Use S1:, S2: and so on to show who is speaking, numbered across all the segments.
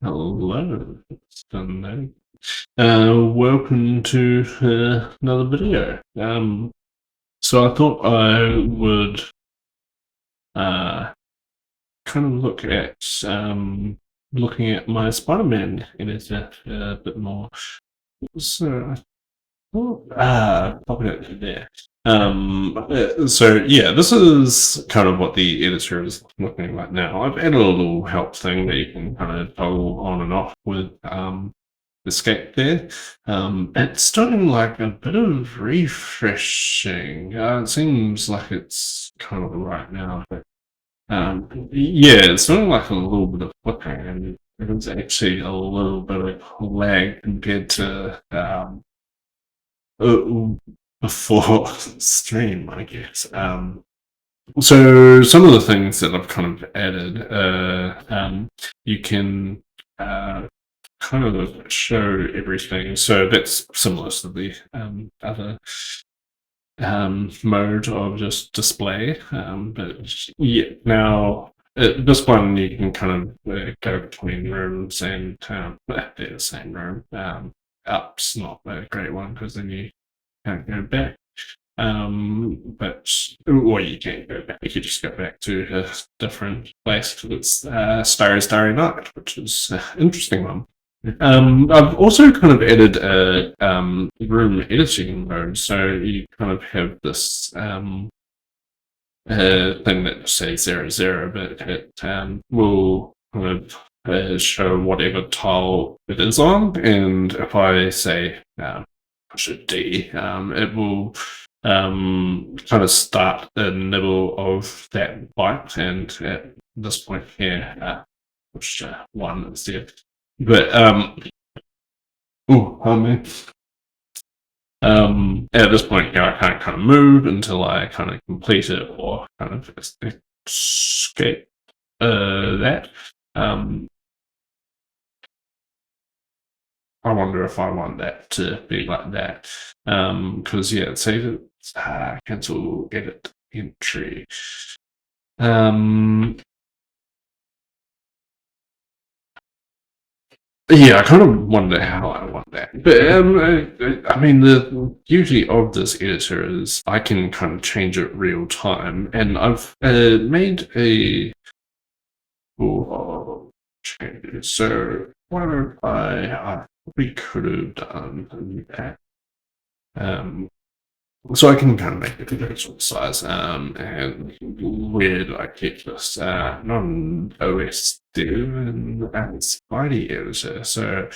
S1: Hello, Sunday. Welcome to another video. So I thought I would uh, kind of look at looking at my Spider-Man editor a bit more. So pop it there. So yeah, this is kind of what the editor is looking like now. I've added a little help thing that you can kind of toggle on and off with escape there. It's doing like a bit of refreshing. It seems like it's kind of right now, but yeah, it's doing like a little bit of flickering, and it's actually a little bit of lag compared to uh, before stream, I guess. So some of the things that I've kind of added, you can kind of show everything. So that's similar to the other mode of just display. But yeah, now this one you can kind of go between rooms and they're the same room. Up's not a great one because then you can't go back. But or you can't go back. You could just go back to a different place. It's Starry Night, which is an interesting one. I've also kind of added a room editing mode, so you kind of have this thing that says 0, but it will kind of show whatever tile it is on, and if I say push a D, it will kind of start in the middle of that byte, and at this point here, push 1 instead. But pardon me. At this point here, I can't kind of move until I kind of complete it or kind of escape that. I wonder if I want that to be like that. Because yeah, save it, cancel edit entry. Yeah, I kind of wonder how I want that. But I mean, the beauty of this editor is I can kind of change it real time, and I've made a changes. So what if I probably could have done that. Um, so I can kind of make it a sort of size. And where do I keep this? Non OS div and Spidey editor. So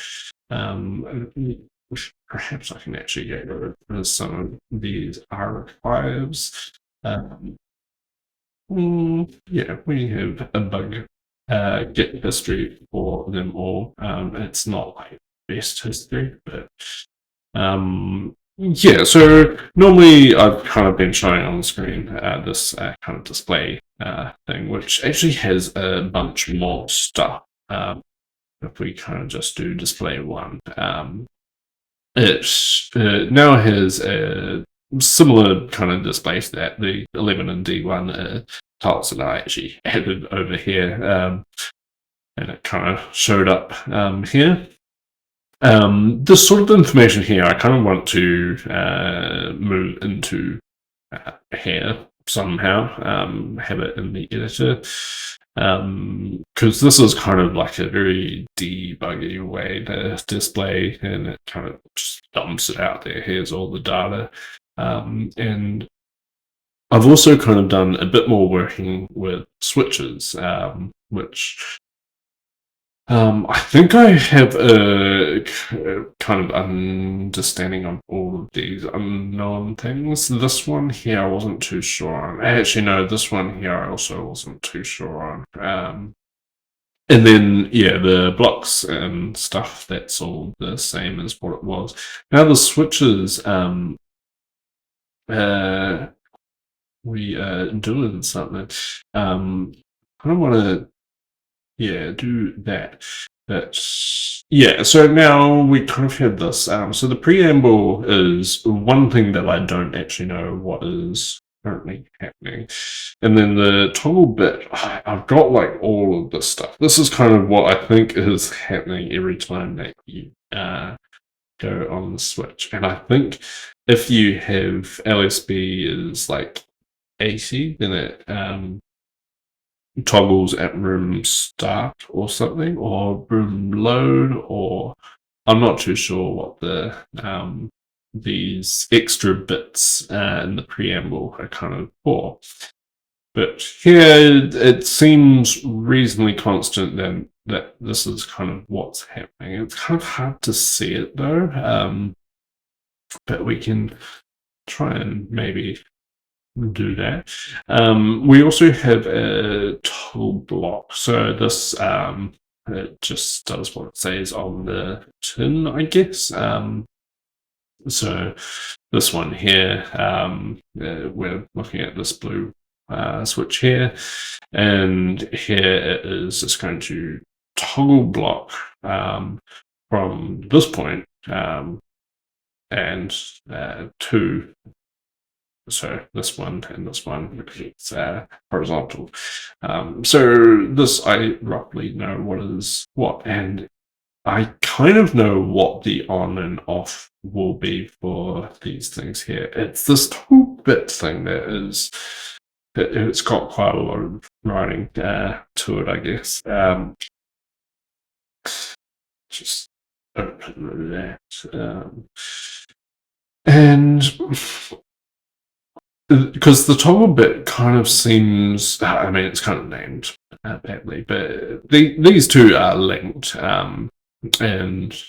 S1: perhaps I can actually get rid of some of these archives. Um, yeah, we have a bug get history for them all. It's not like best history, but yeah, so normally I've kind of been showing on the screen this kind of display thing, which actually has a bunch more stuff. If we kind of just do display 1, it now has a similar kind of display to that, the 11 and D1 tiles that I actually added over here, and it kind of showed up here. This sort of information here, I kind of want to move into here somehow, have it in the editor, because this is kind of like a very debuggy way to display, and it kind of just dumps it out there. Here's all the data, and I've also kind of done a bit more working with switches, which I think I have a kind of understanding of all of these unknown things. This one here I wasn't too sure on. Actually, no, this one here I also wasn't too sure on. And then, yeah, the blocks and stuff, that's all the same as what it was. Now the switches, we doing something. I don't want to, yeah, do that. But yeah, so now we kind of have this. So the preamble is one thing that I don't actually know what is currently happening. And then the toggle bit, I've got like all of this stuff. This is kind of what I think is happening every time that you go on the Switch. And I think if you have LSB is like 80, then it toggles at room start or something, or room load, or I'm not too sure what the these extra bits in the preamble are kind of for. But here it seems reasonably constant then that this is kind of what's happening. It's kind of hard to see it though, but we can try and maybe do that. We also have a toggle block. So this it just does what it says on the tin, I guess. So this one here, we're looking at this blue switch here, and here it is just going to toggle block from this point and to, so this one and this one, it's horizontal. So this, I roughly know what is what, and I kind of know what the on and off will be for these things here. It's this whole bit thing that is, it's got quite a lot of writing to it, I guess. Just open that. And because the toggle bit kind of seems, I mean, it's kind of named badly, but these two are linked. And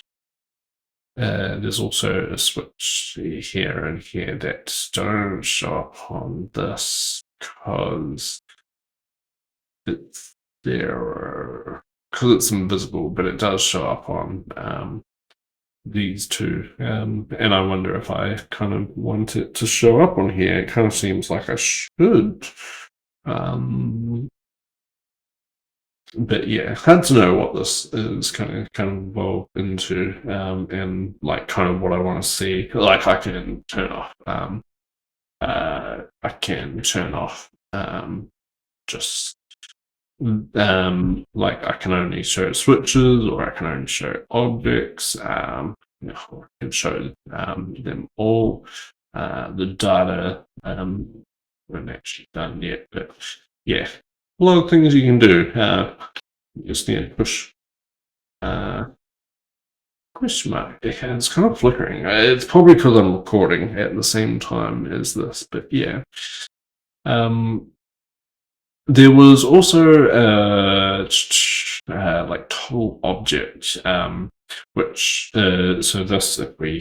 S1: there's also a switch here and here that don't show up on this because it's there, because it's invisible, but it does show up on these two. And I wonder if I kind of want it to show up on here. It kind of seems like I should. But yeah, hard to know what this is kind of evolved into, and like kind of what I want to see. Like I can turn off, just like I can only show switches, or I can only show objects. I can show them all. The data haven't actually done yet, but yeah, a lot of things you can do. You just need to push question mark. Yeah, it's kind of flickering. It's probably because I'm recording at the same time as this, but yeah. There was also like toggle object, which so this, if we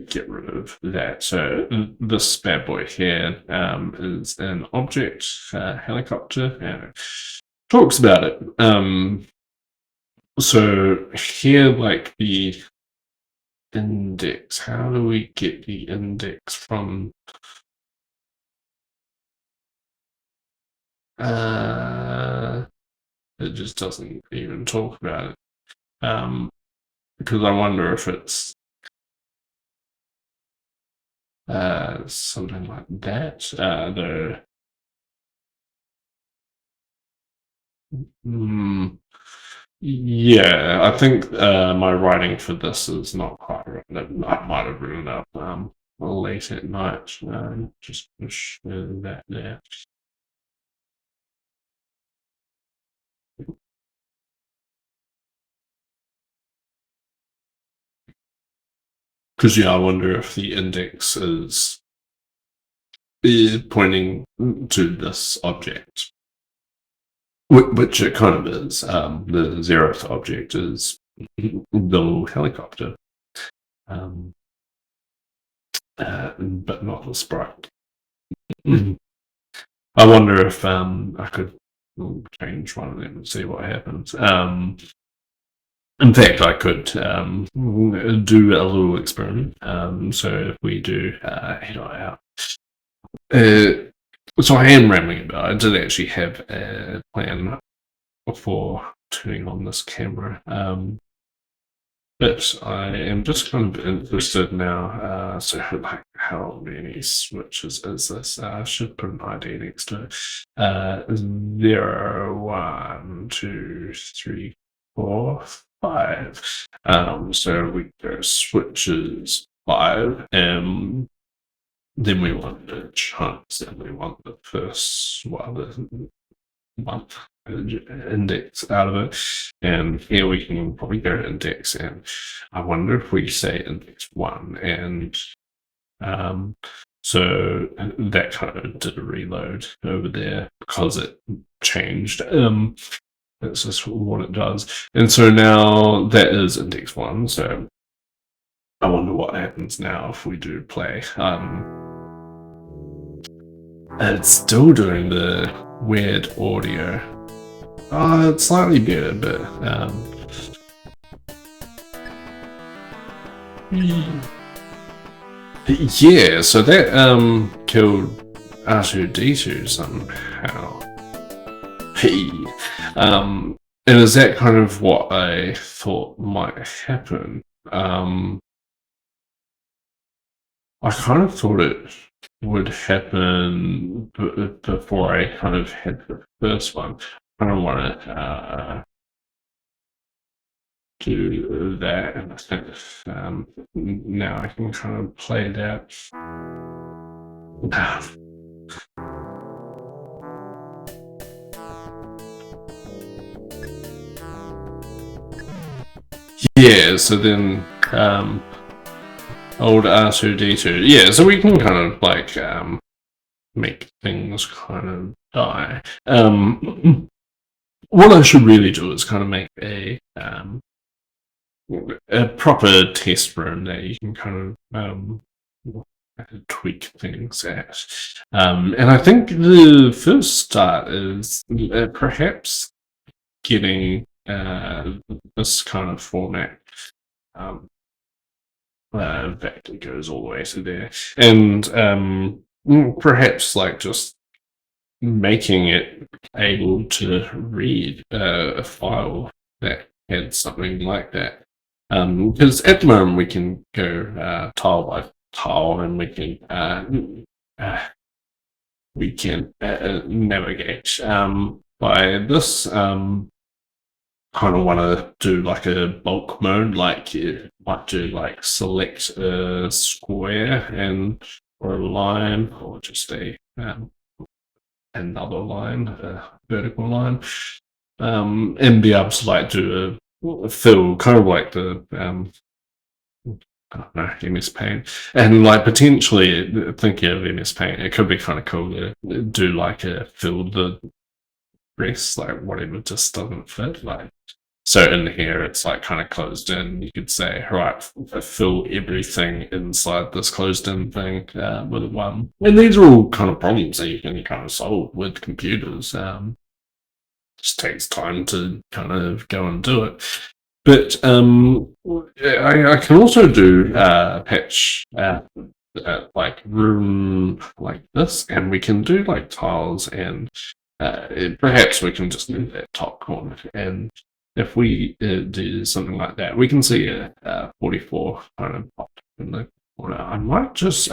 S1: get rid of that. So this bad boy here is an object helicopter. Talks about it. So here, like the index. How do we get the index from? It just doesn't even talk about it. Because I wonder if it's something like that. Yeah, I think my writing for this is not quite right. I might have written up late at night. Just push that there. Because yeah, I wonder if the index is pointing to this object, which it kind of is. The 0th object is the little helicopter, but not the sprite. I wonder if I could change one of them and see what happens. In fact, I could do a little experiment. So if we do head out. So I am rambling about it. I did actually have a plan for turning on this camera. But I am just kind of interested now. So, like, how many switches is this? I should put an ID next to it. 0, 1, 2, 3, 4, 5. So we go switches 5, and then we want the chunks, and we want the first the month index out of it. And here we can probably go to index, and I wonder if we say index 1, and so that kind of did a reload over there because it changed. That's just what it does. And so now that is index 1, so I wonder what happens now if we do play. It's still doing the weird audio. It's slightly better, but yeah. So that killed R2-D2 somehow. Hey, and is that kind of what I thought might happen? I kind of thought it would happen before I kind of had the first one. I don't want to do that, and I think now I can kind of play that. Yeah, so then old R2-D2. Yeah, so we can kind of like make things kind of die. What I should really do is kind of make a proper test room that you can kind of tweak things at. And I think the first start is perhaps getting this kind of format that goes all the way to there, and perhaps like just making it able to read a file that had something like that. Because at the moment we can go tile by tile, and we can navigate by this. Kind of want to do like a bulk mode, like you might do like select a square and or a line, or just a another line, a vertical line, and be able to like do a fill, kind of like the I don't know, MS Paint, and like potentially thinking of MS Paint, it could be kind of cool to do like a fill the rest, like whatever just doesn't fit, like. So in here, it's like kind of closed in. You could say, right, fill everything inside this closed in thing with one. And these are all kind of problems that you can kind of solve with computers. Just takes time to kind of go and do it. But I can also do patch like room like this, and we can do like tiles, and perhaps we can just do that top corner. And if we do something like that, we can see a 44 kind of pop in the corner. I might just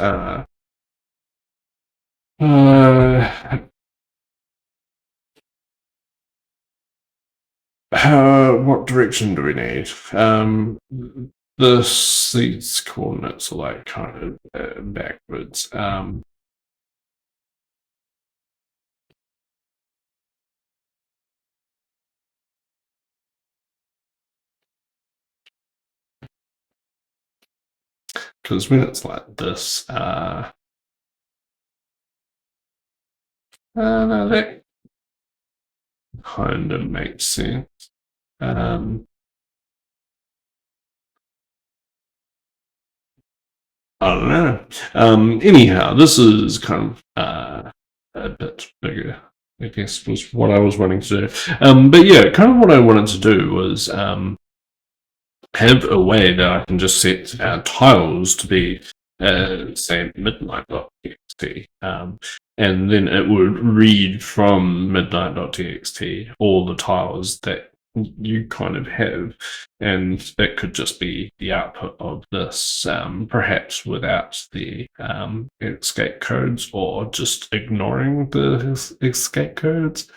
S1: what direction do we need? These coordinates are like kind of backwards. Because when it's like this, no, that kind of makes sense. I don't know. Anyhow, this is kind of a bit bigger, I guess, was what I was wanting to do. But yeah, kind of what I wanted to do was have a way that I can just set tiles to be, say, midnight.txt, and then it would read from midnight.txt all the tiles that you kind of have, and it could just be the output of this, perhaps without the escape codes or just ignoring the escape codes.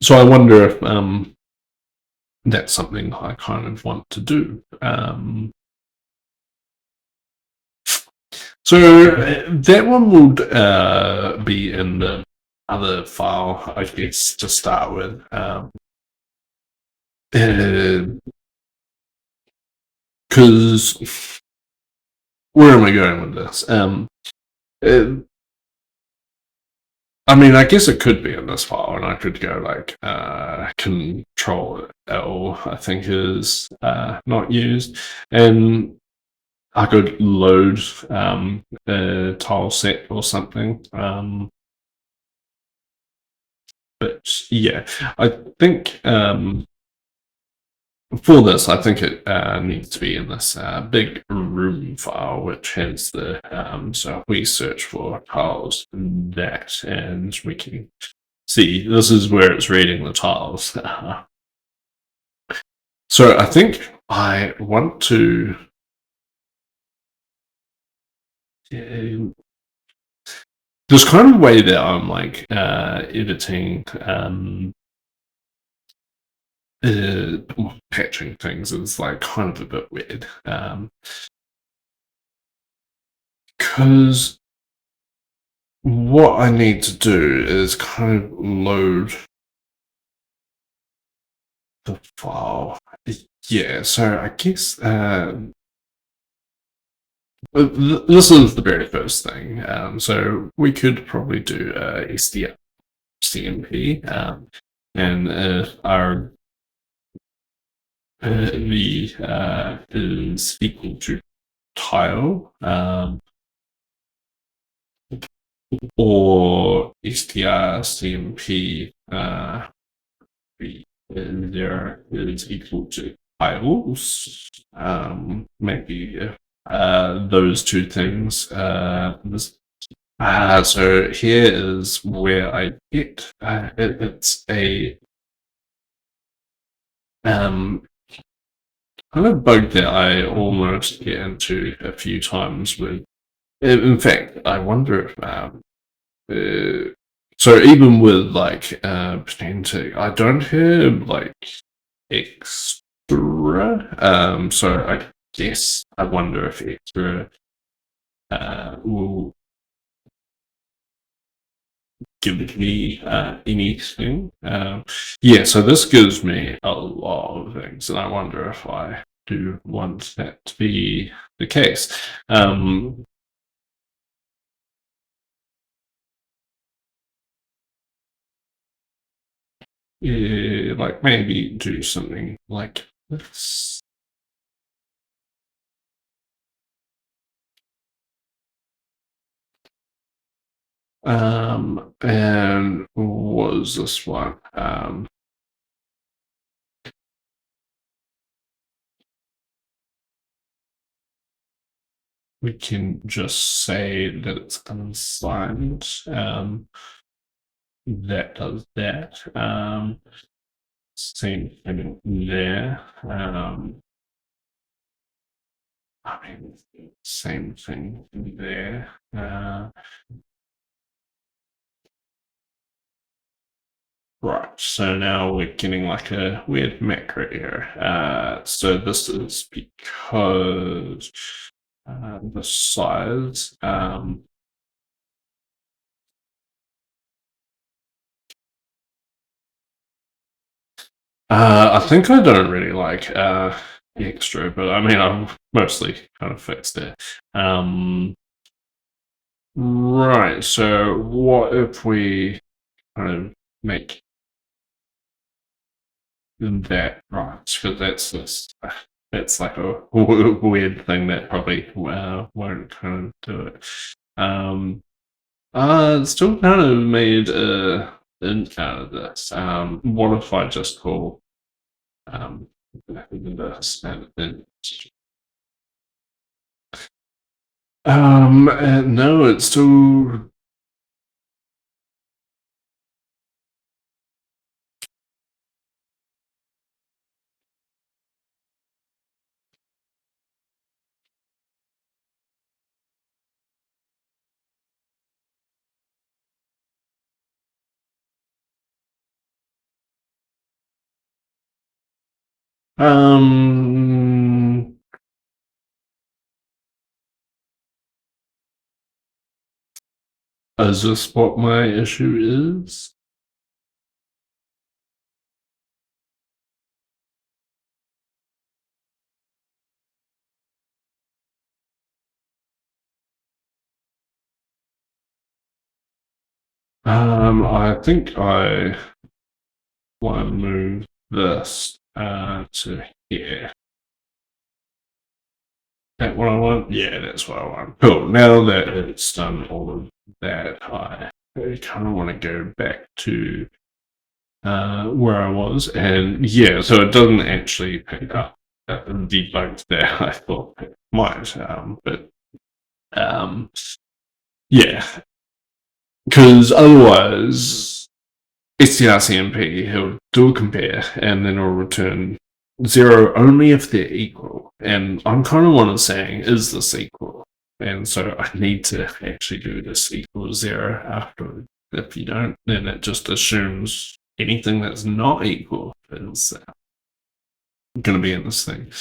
S1: So I wonder if that's something I kind of want to do. So that one would be in the other file, I guess, to start with. Because where am I going with this? Uh, I mean, I guess it could be in this file, and I could go like Control L, I think is not used, and I could load a tile set or something. But yeah, I think for this, I think it needs to be in this big room file, which has the so if we search for tiles that, and we can see this is where it's reading the tiles. So I think I want to. There's kind of a way that I'm like editing, patching things is like kind of a bit weird. Because what I need to do is kind of load the file. Yeah, so I guess this is the very first thing. So we could probably do SDF CMP, and our the is equal to tile, or str cmp there is equal to tiles. Maybe those two things. So here is where I get it's a kind of bug that I almost get into a few times with. In fact, I wonder if so even with like Pentic, I don't have like extra. So I guess I wonder if extra will give me anything. Yeah, so this gives me a lot of things, and I wonder if I do want that to be the case. Yeah, like maybe do something like this. And what was this one? We can just say that it's unsigned. That does that. Same thing there. I mean, same thing there. Right, so now we're getting like a weird macro error. So this is because the size. I think I don't really like extra, but I mean, I've mostly kind of fixed it. Right, so what if we kind of make that right? Because that's like a weird thing that probably won't kind of do it. Still kind of made an out of this. What if I just call this and then no, it's still Um, is this what my issue is? I think I want to move this to here. That what I want? Yeah, that's what I want. Cool. Now that it's done all of that, I kind of want to go back to where I was, and yeah, so it doesn't actually pick up the bugs that I thought it might, but um, yeah, because otherwise STRCMP, he'll do a compare and then it'll return zero only if they're equal. And I'm kind of one of saying, is this equal? And so I need to actually do this equals zero after. If you don't, then it just assumes anything that's not equal is going to be in this thing.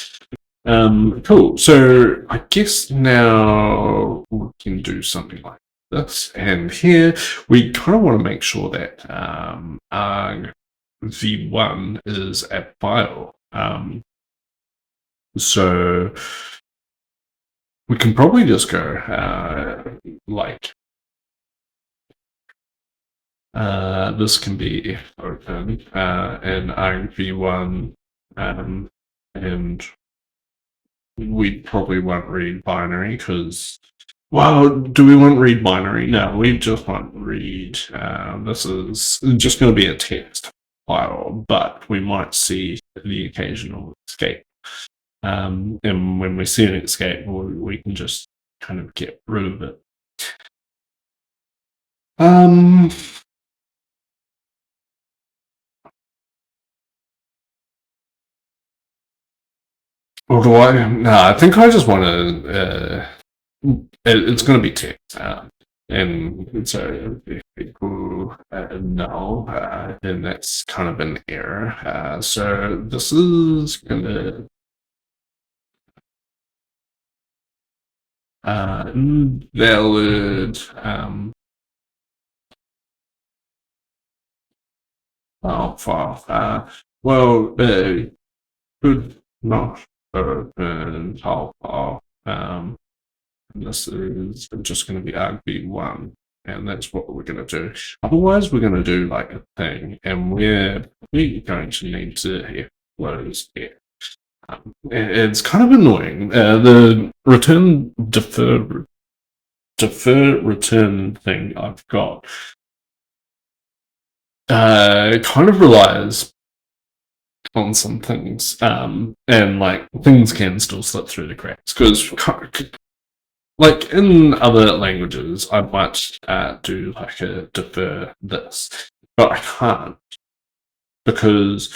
S1: Cool. So I guess now we can do something like this. And here we kind of want to make sure that our v1 is a file. So we can probably just go like this can be open and argv1 and we probably won't read binary because, well, do we want read binary? No, we just want read. This is just going to be a text file, but we might see the occasional escape. And when we see an escape, we can just kind of get rid of it. Or do I? No, I think I just want to. It's going to be text, and so if people no, then that's kind of an error. So this is going to valid file. Well, could not open file. This is just going to be argv1, and that's what we're going to do. Otherwise, we're going to do like a thing, and we're going to need to close it. It's kind of annoying. The return defer return thing I've got kind of relies on some things, and like things can still slip through the cracks because like in other languages, I might do like a defer this, but I can't because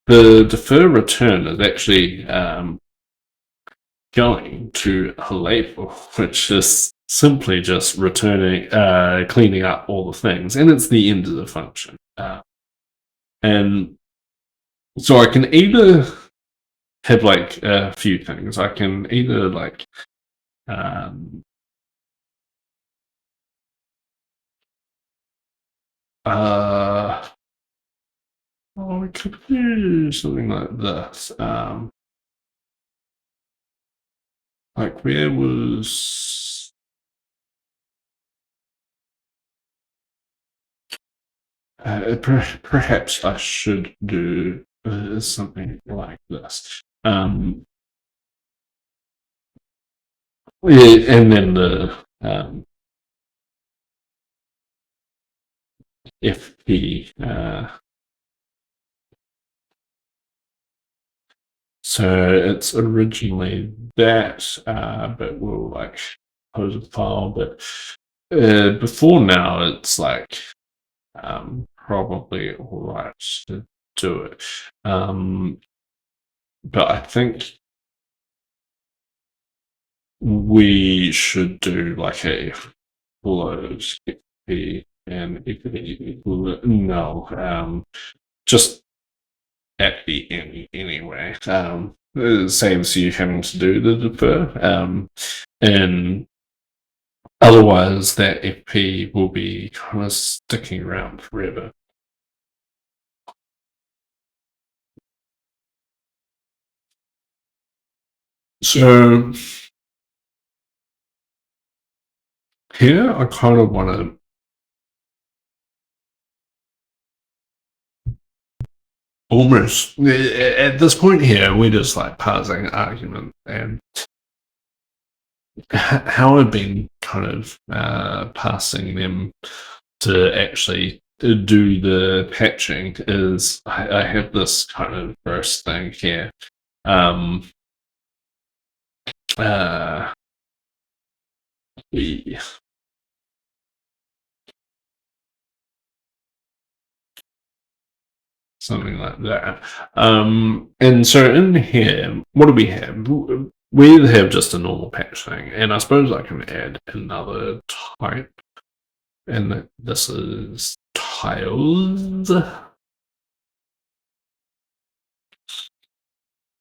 S1: the defer return is actually going to a label, which is simply just returning, cleaning up all the things, and it's the end of the function. And so I can either have like a few things. I can either like we could do something like this. Like where was perhaps I should do something like this. Yeah, and then the FP. So it's originally that, but we'll like pose a file. But before now, it's like probably all right to do it. But I think we should do like a close FP and FP equal no. Just at the end anyway. It saves you having to do the defer. And otherwise, that FP will be kind of sticking around forever. So here, I kind of want to almost at this point here, we're just like parsing argument, and how I've been kind of passing them to actually do the patching is I have this kind of first thing here. Um, uh, we something like that. And so in here, what do we have? We have just a normal patch thing, and I suppose I can add another type, and this is tiles.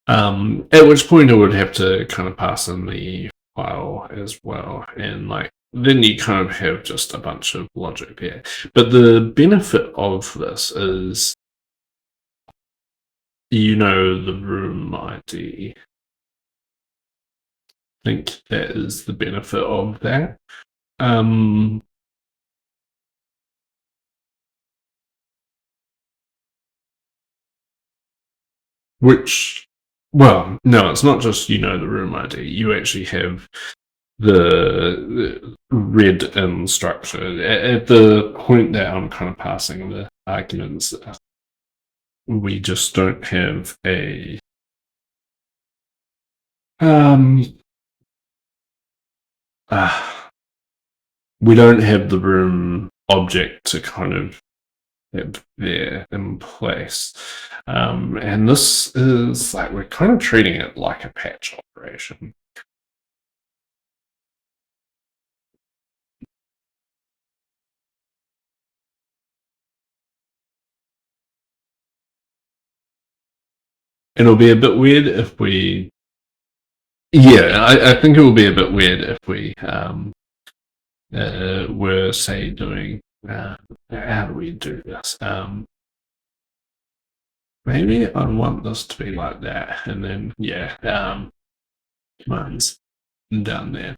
S1: At which point I would have to kind of pass in the file as well, and like then you kind of have just a bunch of logic there. But the benefit of this is you know the room ID. I think that is the benefit of that. Which, well, no, it's not just you know the room ID. You actually have the read in structure. At the point that I'm kind of passing the arguments, we just don't have a we don't have the room object to kind of have there in place. And this is like we're kind of treating it like a patch operation. It'll be a bit weird if we. Yeah, I think it will be a bit weird if we were, say, doing. How do we do this? Maybe I want this to be like that, and then yeah, mine's down there.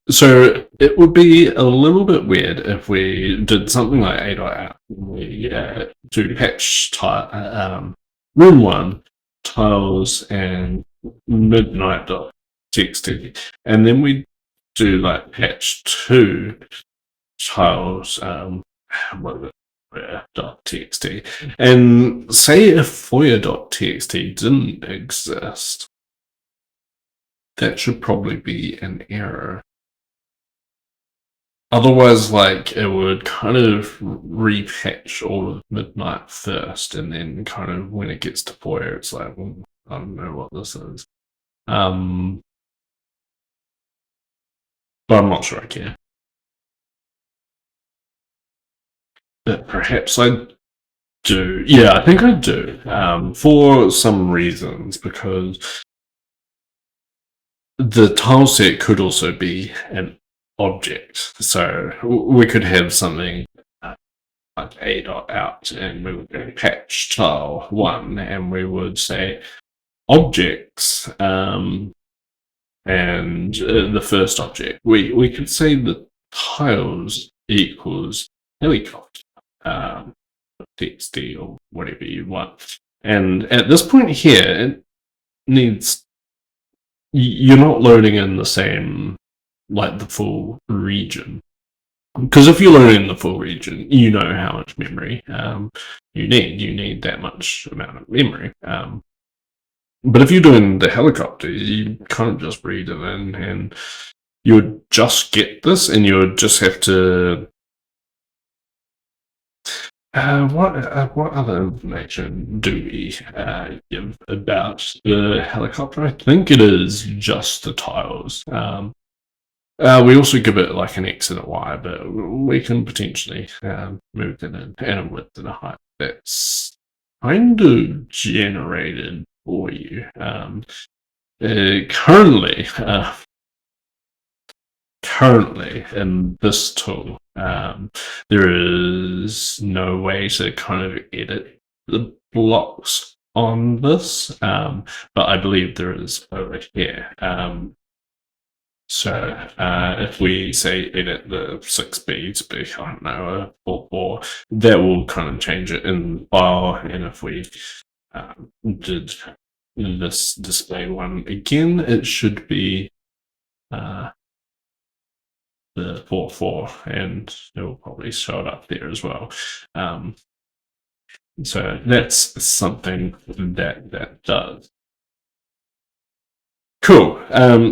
S1: So it would be a little bit weird if we did something like a.out. We do patch room 1 tiles and midnight.txt, and then we do like patch 2 tiles what is it? .txt, and say if foyer.txt didn't exist, that should probably be an error. Otherwise, like, it would kind of repatch all of midnight first, and then kind of when it gets to foyer, it's like, well, I don't know what this is. But I'm not sure I care. But perhaps I do. Yeah, I think I do. For some reasons, because the tile set could also be an object. So we could have something like a.out, and we would go patch tile 1, and we would say objects, and the first object. We could say that tiles equals helicopter, txt or whatever you want. And at this point here, it needs. You're not loading in the same, like the full region. Because if you're loading the full region, you know how much memory you need. You need that much amount of memory. But if you're doing the helicopter, you can't just read it in, and you would just get this, and you would just have to. What other information do we give about the helicopter? I think it is just the tiles. We also give it like an X and a Y, but we can potentially move that in and a width and a height. That's kind of generated for you. Currently, currently in this tool, there is no way to kind of edit the blocks on this, but I believe there is over here. So if we say edit the 6B to be, I don't know, a 4, that will kind of change it in the file. And if we did this display one again, it should be the 4, and it will probably show it up there as well. So that's something that does. Cool.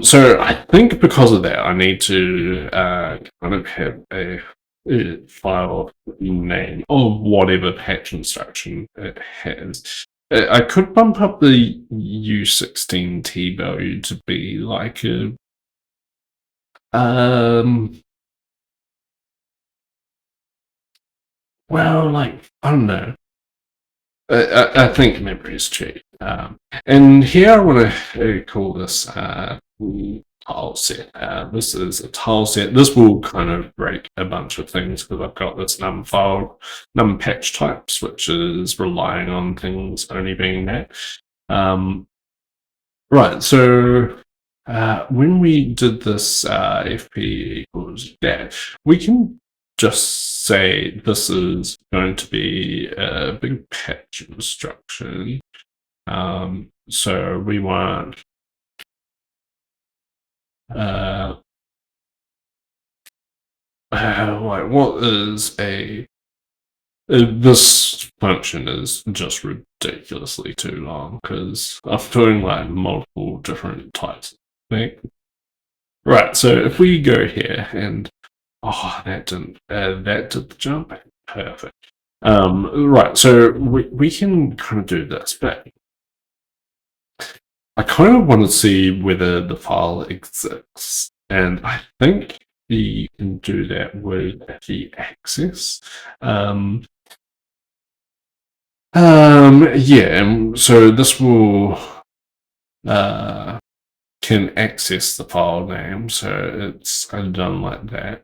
S1: So I think because of that, I need to kind of have a file name or whatever patch instruction it has. I could bump up the U16T value to be like a well, like I don't know. I think memory is cheap. And here I want to call this tile set. This is a tile set. This will kind of break a bunch of things because I've got this num file, num patch types, which is relying on things only being that. Right, so when we did this FP equals that, we can just say this is going to be a big patch instruction. So we want like what is a this function is just ridiculously too long because I'm doing like multiple different types of things. Right, so if we go here and that did the jump. Perfect. Right, so we can kind of do this, but I kind of want to see whether the file exists, and I think you can do that with the access. Yeah, so this will can access the file name, so it's done like that.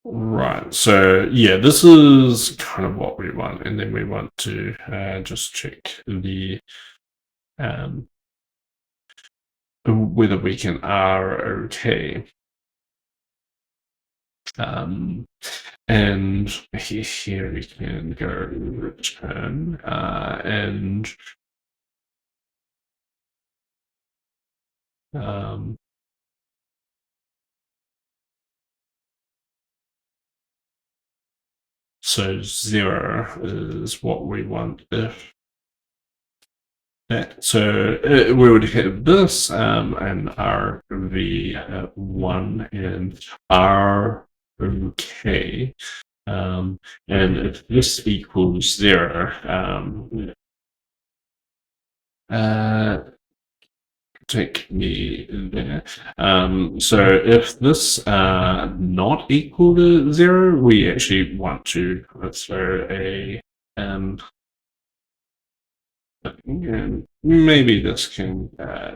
S1: Right, so yeah, this is kind of what we want, and then we want to just check the whether we can ROK. And here we can go return and so 0 is what we want if that. So we would have this and RV1 and ROK. And if this equals 0, take me there. So if this not equal to 0, we actually want to throw a and maybe this can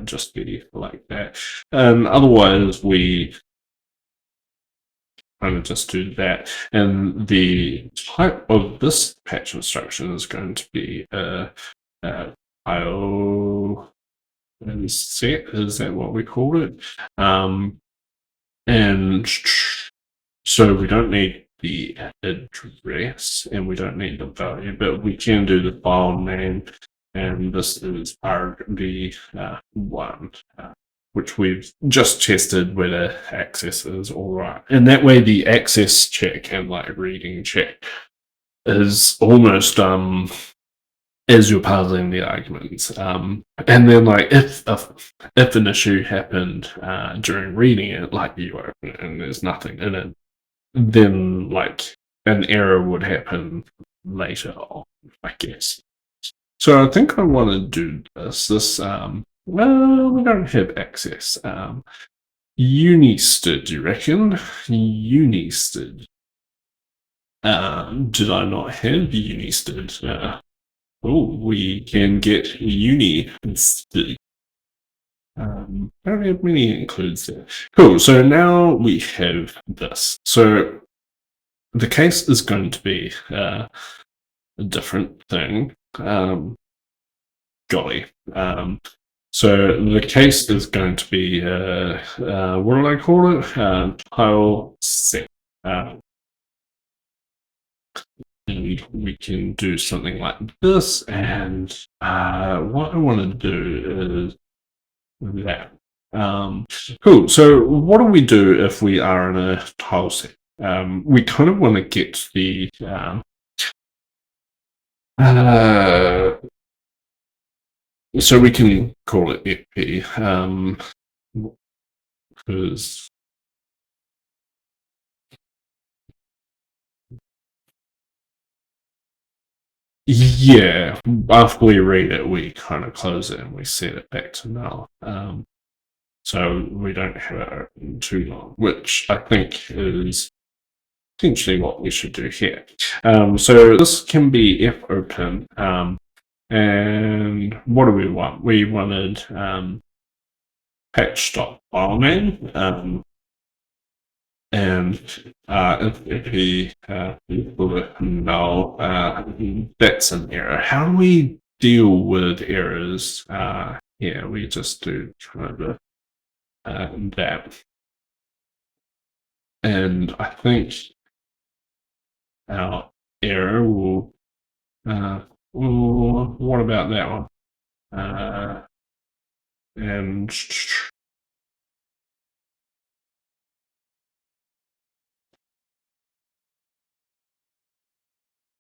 S1: just be like that. And otherwise, we kind of just do that. And the type of this patch instruction is going to be a IO set, is that what we call it? And so we don't need the address and we don't need the value, but we can do the file name, and this is RV1, which we've just tested whether access is all right. And that way the access check and like reading check is almost as you're parsing the arguments. And then like if an issue happened during reading it, like you open it and there's nothing in it, then like an error would happen later on, I guess. So I think I want to do this. Well, we don't have access. Unisted, you reckon? Unisted. Did I not have Unisted? We can get uni instead. I don't have many includes there. Cool. So now we have this. So the case is going to be a different thing. Golly. So the case is going to be what do I call it? Tile set. And we can do something like this. And what I want to do is that. Cool. So what do we do if we are in a tile set? We kind of want to get the so we can call it EP because yeah, after we read it, we kind of close it and we set it back to null. So we don't have it open too long, which I think is essentially what we should do here. So this can be if open, and what do we want? We wanted patch.file name, and if we equal to null, that's an error. How do we deal with errors? Yeah, we just do kind of that. And I think our error will. What about that one? And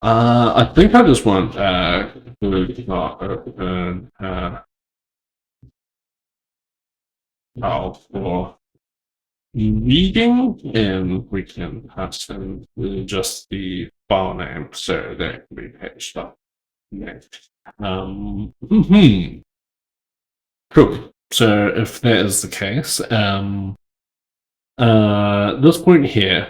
S1: I think I just want not open for reading, and we can pass in just the file name so that can be patched up next. Cool. So if that is the case, this point here,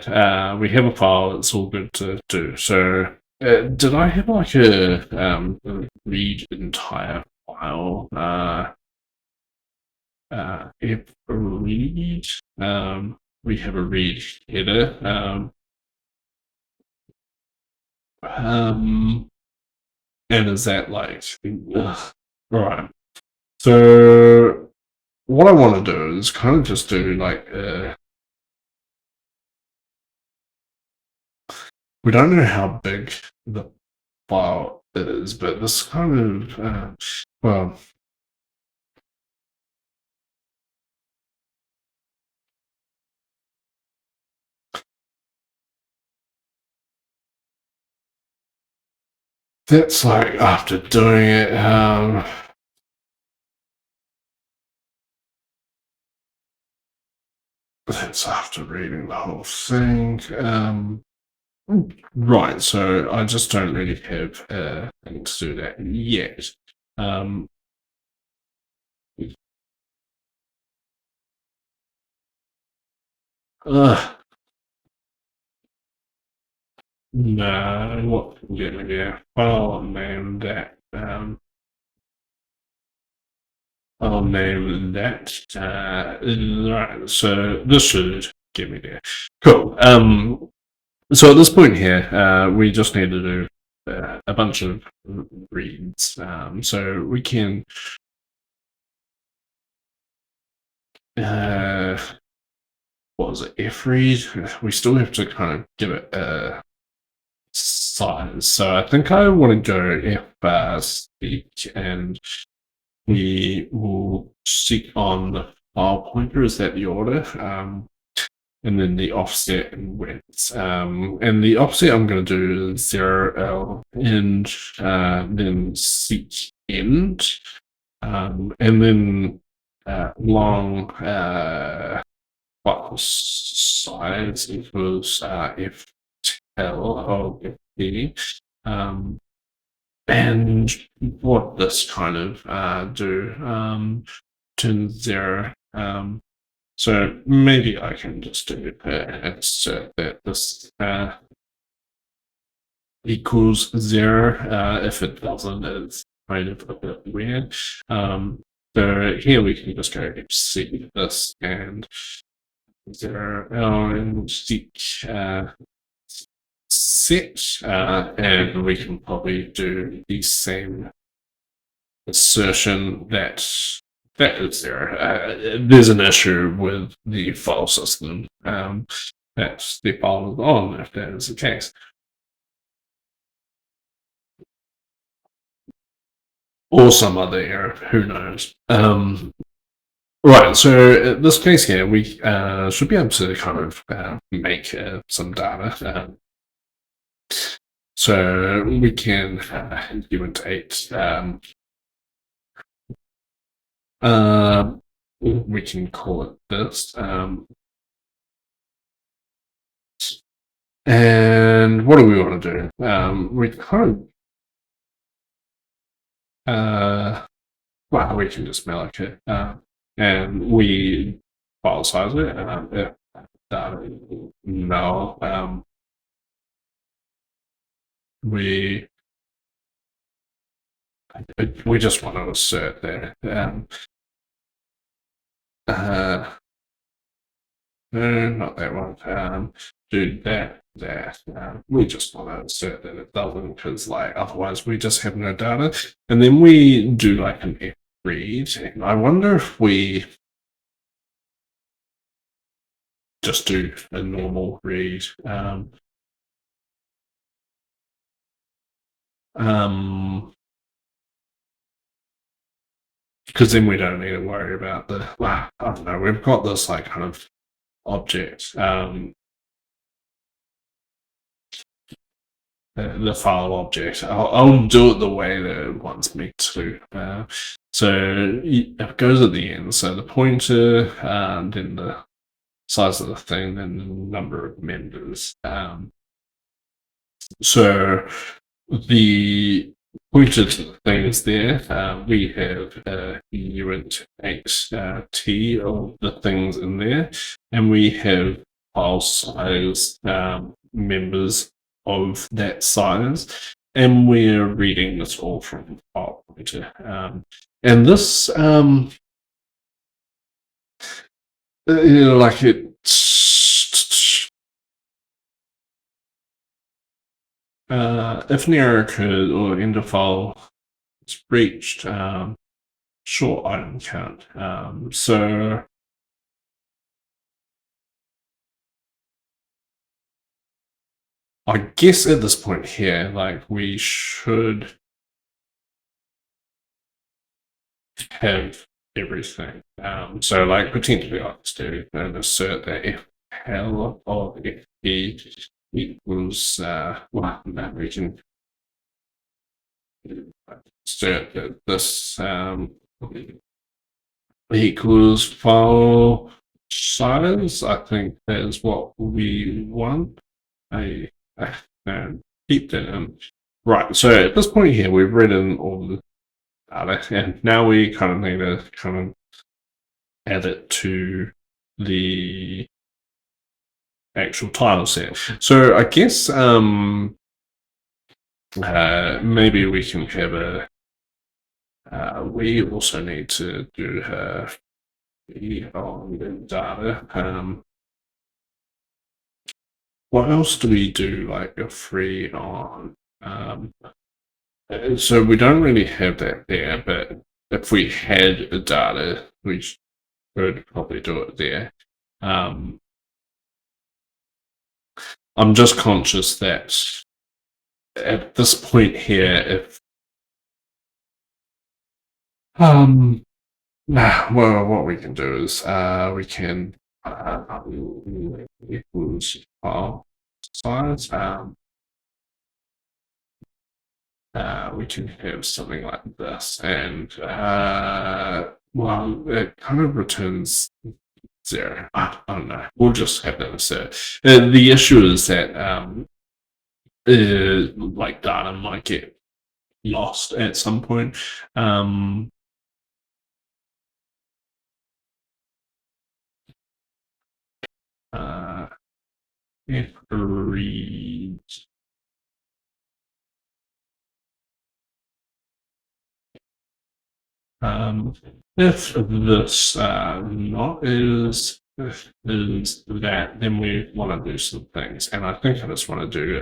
S1: we have a file. It's all good to do. So did I have like a read entire file? If read, we have a read header. And is that like, right? So what I want to do is kind of just do like, we don't know how big the file is, but this kind of, well, that's like after doing it, that's after reading the whole thing. Right, so I just don't really have anything to do that yet. No, what can get me there? File name that. I'll name that. Right, so this should get me there. Cool. So at this point here, we just need to do a bunch of reads. So we can. What was it? F read. We still have to kind of give it a size. So I think I want to go F speak, and we will seek on the file pointer. Is that the order? And then the offset and width. And the offset I'm going to do is 0L and then seek end. And then long file size equals FL of FP. And what this kind of do, turn 0 So maybe I can just do insert that this equals 0. If it doesn't, it's kind of a bit weird. So here we can just go see this and 0 and seek set, and we can probably do the same assertion that that is 0. There's an issue with the file system that the file is on if that is the case. Or some other error, who knows. Right, so in this case here, we should be able to kind of make some data. So we can implementate, we can call it this. And what do we want to do? We kind of, well, we can just malloc it. And we file size it. If data no, we just want to assert there. No, not that one. Do that. We just want to assert that it doesn't, because like otherwise we just have no data. And then we do like an F read. And I wonder if we just do a normal read. Because then we don't need to worry about the, I don't know, we've got this like kind of object, the file object. I'll do it the way that it wants me to. So it goes at the end. So the pointer, then the size of the thing, then the number of members. So the pointer to the thing is there. We have unit 8t of the things in there, and we have file size members of that size, and we're reading this all from file pointer. And this, like if an error occurred or end of file is breached, short item count. So I guess at this point here, like we should have everything. So like potentially I just do and assert that if L of FP equals well, that we can assert that this equals file size. I think that is what we want. I keep that in. Right, so at this point here, we've written all the data, and now we kind of need to kind of add it to the actual title set. So I guess maybe we can have a. We also need to do on the data. What else do we do like a free on? So we don't really have that there, but if we had a data, we could probably do it there. I'm just conscious that at this point here, if well, what we can do is we can equals file size. We can have something like this, and well, it kind of returns 0. I don't know. We'll just have that assert. The issue is that like data might get lost at some point. it reads if this not is that, then we want to do some things, and I think I just want to do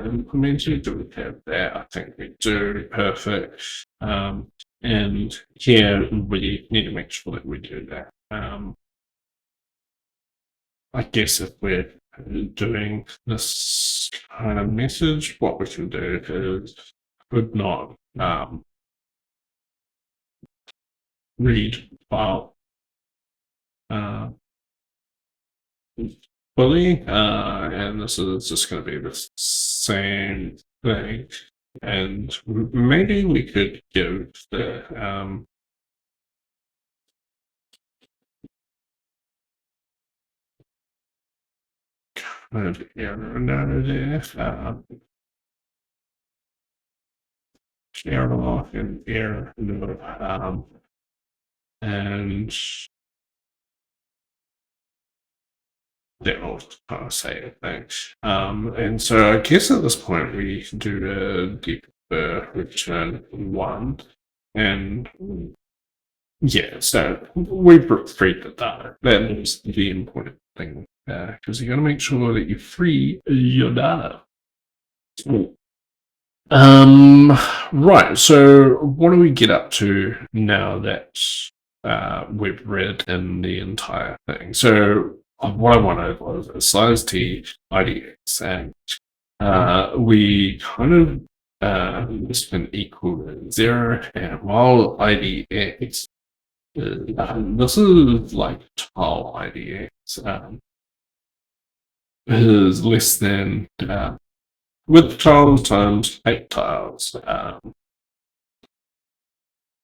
S1: implementing. Do we have that? I think we do. Perfect. And here we need to make sure that we do that. I guess if we're doing this kind of message, what we can do is could not read file uh, fully, and this is just going to be the same thing. And maybe we could give the kind of error narrative, error off and error node, and that'll kind of say a thing. And so I guess at this point we do the deep return one, and yeah, so we freed the data. That is the important thing, because you got to make sure that you free your data. Right. So what do we get up to now that we've read in the entire thing? So what I wanted was a size t IDX, and we kind of this been equal to 0, and while IDX this is like tile IDX is less than with tiles times 8 tiles.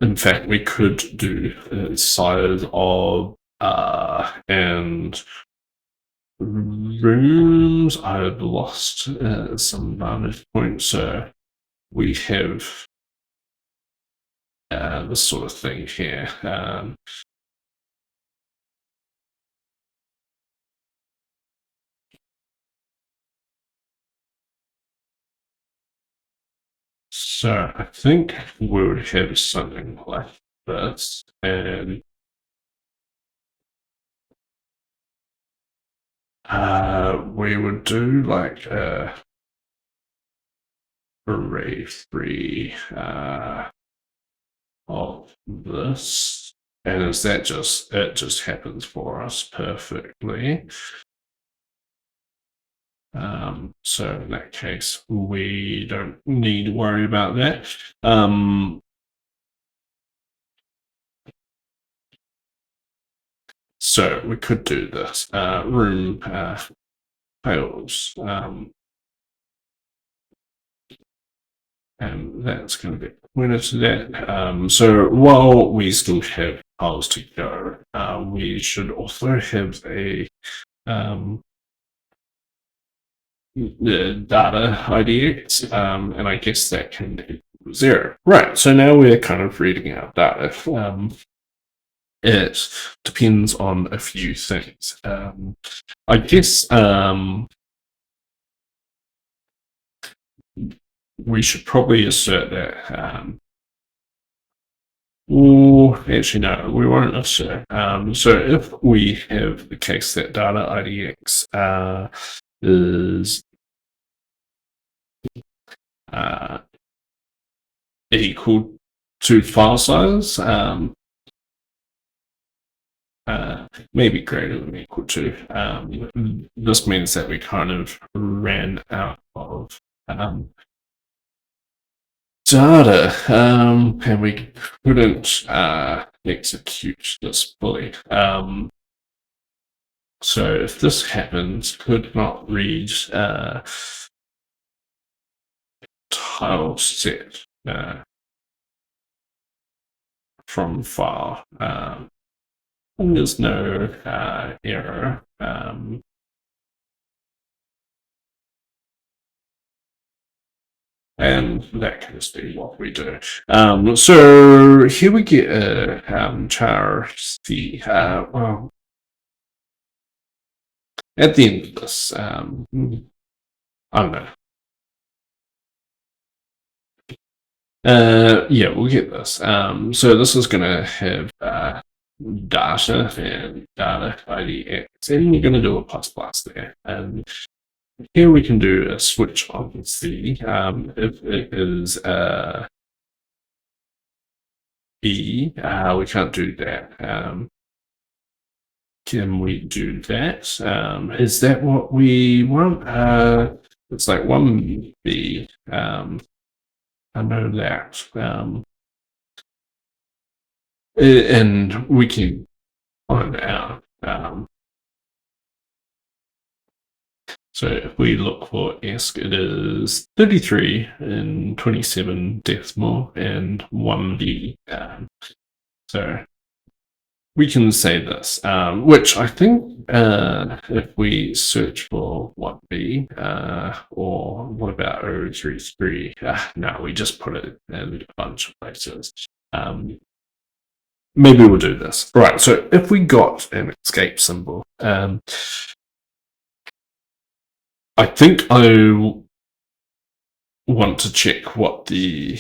S1: In fact, we could do size of and rooms. I've lost some vantage points, so we have this sort of thing here. So I think we would have something like this, and we would do like array 3 of this, and is that just it just happens for us perfectly. So in that case, we don't need to worry about that. So we could do this room fails, and that's going to be pointed to that. So while we still have tiles to go, we should also have a the data IDX, and I guess that can be 0. Right, so now we're kind of reading out data. It depends on a few things. I guess we should probably assert that. Or actually, no, we won't assert. So if we have the case that data IDX is equal to file size, maybe greater than equal to. This means that we kind of ran out of data, and we couldn't execute this fully. So if this happens, could not read tile set from file. There's no error. And that can just be what we do. So here we get a char C. Well, at the end of this, I don't know. Yeah, we'll get this. So this is going to have data and data IDX, and we're going to do a plus plus there. And here we can do a switch on C. If it is B, we can't do that. Can we do that? Is that what we want? It's like 1B. I know that. And we can find out. So if we look for ESC, it is 33 and 27 decimal and 1B. So we can say this, which I think if we search for 1B, or what about 033? No, we just put it in a bunch of places. Maybe we'll do this. Right, so if we got an escape symbol, I think I want to check what the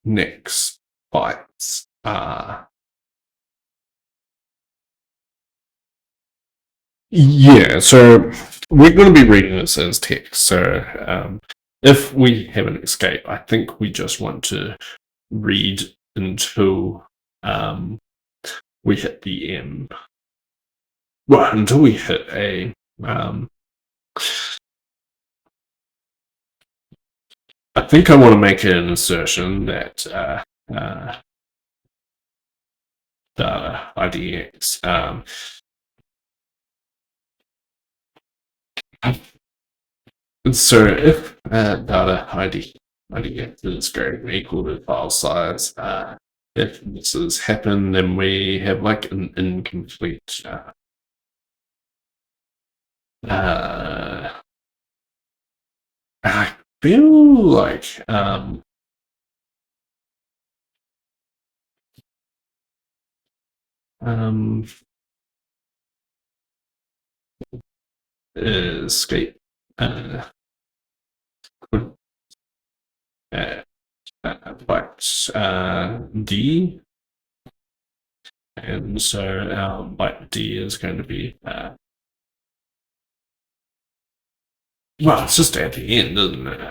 S1: next bytes are. Yeah, so we're going to be reading this as text. So if we have an escape, I think we just want to read until we hit the M. Well, until we hit a I think I want to make an assertion that data IDX. So if data IDX is greater than equal to file size, if this has happened, then we have like an incomplete. I feel like escape byte D, and so our byte D is going to be well, it's just at the end, isn't it?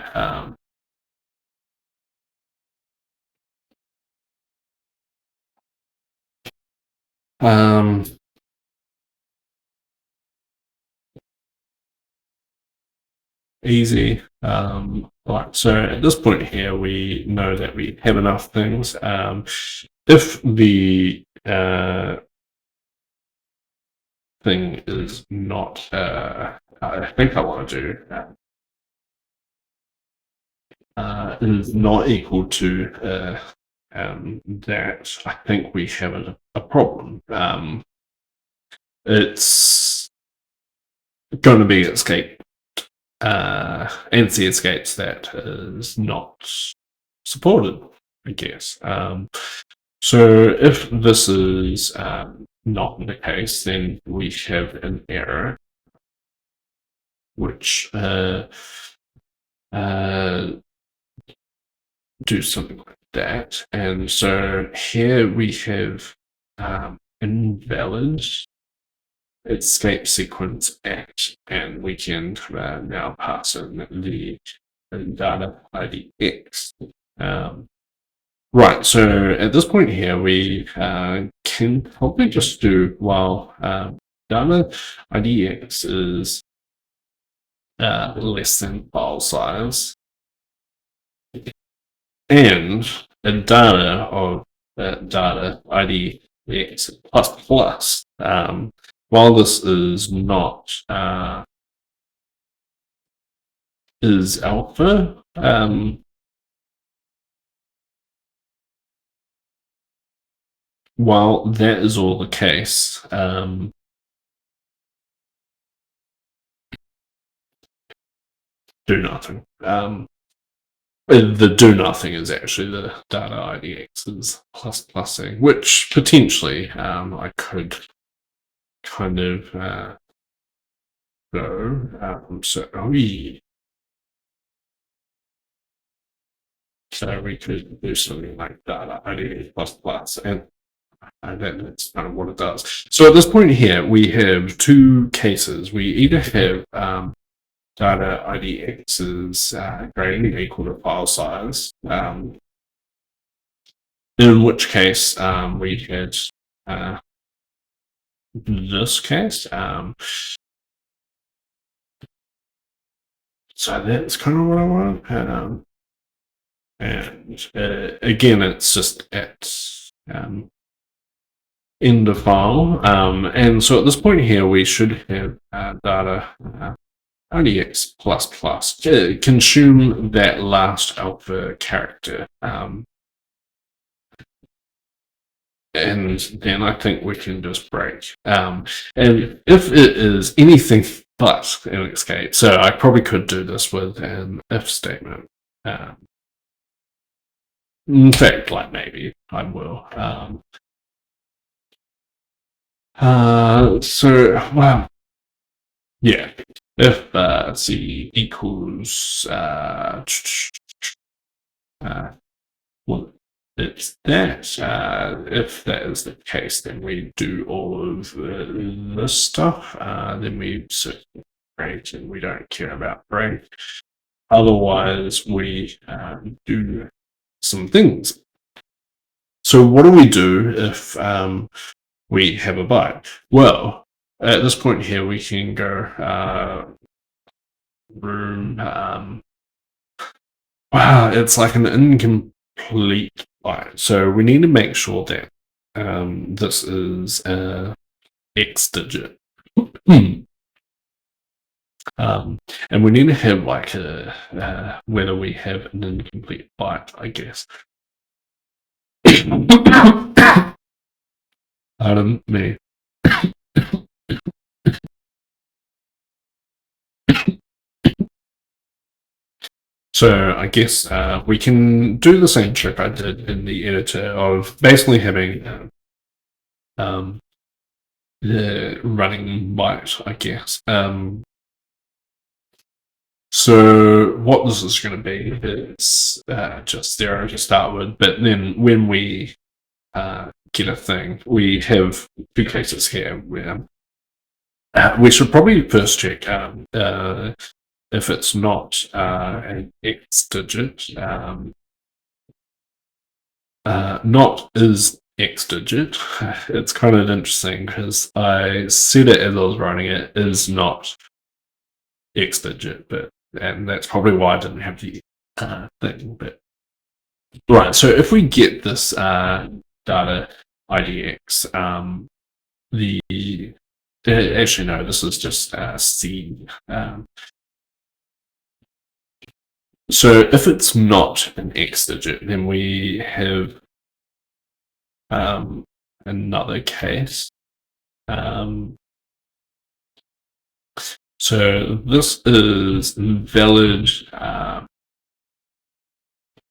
S1: Easy. Right, so at this point here, we know that we have enough things. If the thing is not, I think I want to do, is not equal to that, I think we have a problem. It's going to be escape. NC escapes that is not supported, I guess. So if this is not the case, then we have an error, which do something like that. And so here we have invalid escape sequence at, and we can now pass in the data ID X. Right, so at this point here, we can probably just do, while data IDX is less than file size, and the data of data IDX plus plus, while this is not is alpha, while that is all the case, do nothing. The do nothing is actually the data IDX's plus plusing, which potentially I could kind of go. So we could do something like data ID plus plus, and then that's kind of what it does. So at this point here, we have two cases. We either have data IDX is greater than or equal to file size, in which case we had this case. So that's kind of what I want. And again, it's just at end of file. And so at this point here, we should have data IDX plus plus consume that last alpha character. And then I think we can just break. And if it is anything but an escape, so I probably could do this with an if statement. In fact, like maybe I will. Well, yeah. If C equals well, it's that. If that is the case, then we do all of this stuff. Then we break, and we don't care about break. Otherwise, we do some things. So, what do we do if we have a byte? Well, at this point here, we can go room. Wow, it's like an incomplete byte. So we need to make sure that this is X digit. And we need to have like a whether we have an incomplete byte, I guess. Pardon me. So I guess we can do the same trick I did in the editor of basically having the running byte, I guess. So what this is going to be is just 0 to start with, but then when we get a thing, we have two cases here where we should probably first check if it's not an X digit. Not is X digit. It's kind of interesting because I said it as I was writing it is not X digit, and that's probably why I didn't have the thing. But right, so if we get this data IDX, the actually no, this is just C. So if it's not an X digit, then we have another case. So this is valid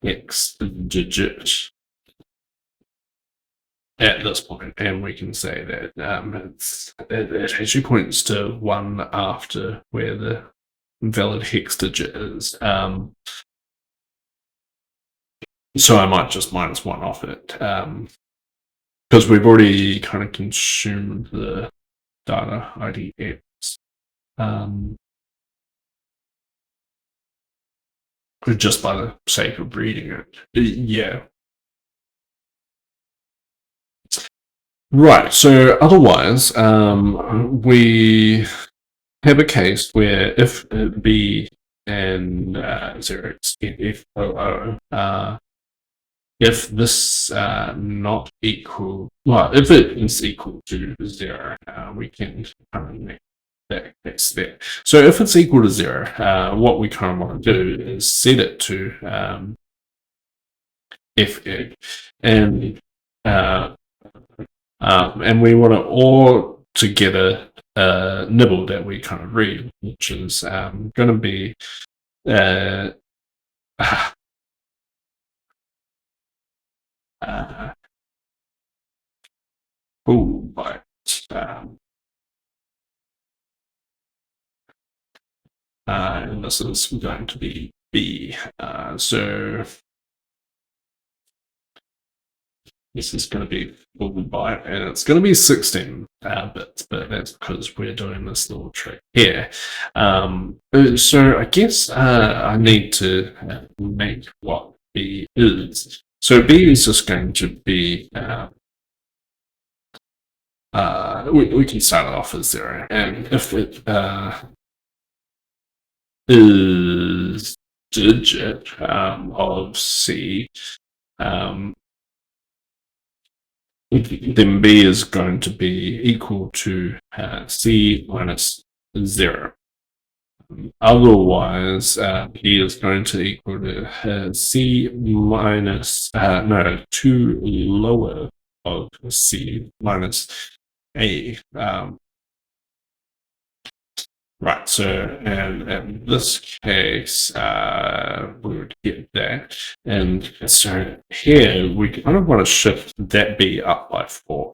S1: X digit at this point, and we can say that it actually points to one after where the valid hex digit is. So I might just minus one off it because we've already kind of consumed the data IDX. Just by the sake of reading it. Yeah. Right, so otherwise, we have a case where if B and 0 if OO, if this not equal, well, if it is equal to 0, we can kind of make that case there. So if it's equal to 0, what we kind of want to do is set it to f egg, and we want to all together nibble that we kind of read, which is going to be but and this is going to be B. So this is going to be full byte, and it's going to be 16 bits, but that's because we're doing this little trick here. So I guess I need to make what B is. So B is just going to be, we can start it off as 0, and if it is digit of C, then B is going to be equal to C minus 0. Otherwise, B is going to equal to C minus, no, 2 lower of C minus A. Right, so and in this case, we would get that. And so here, we kind of want to shift that B up by 4.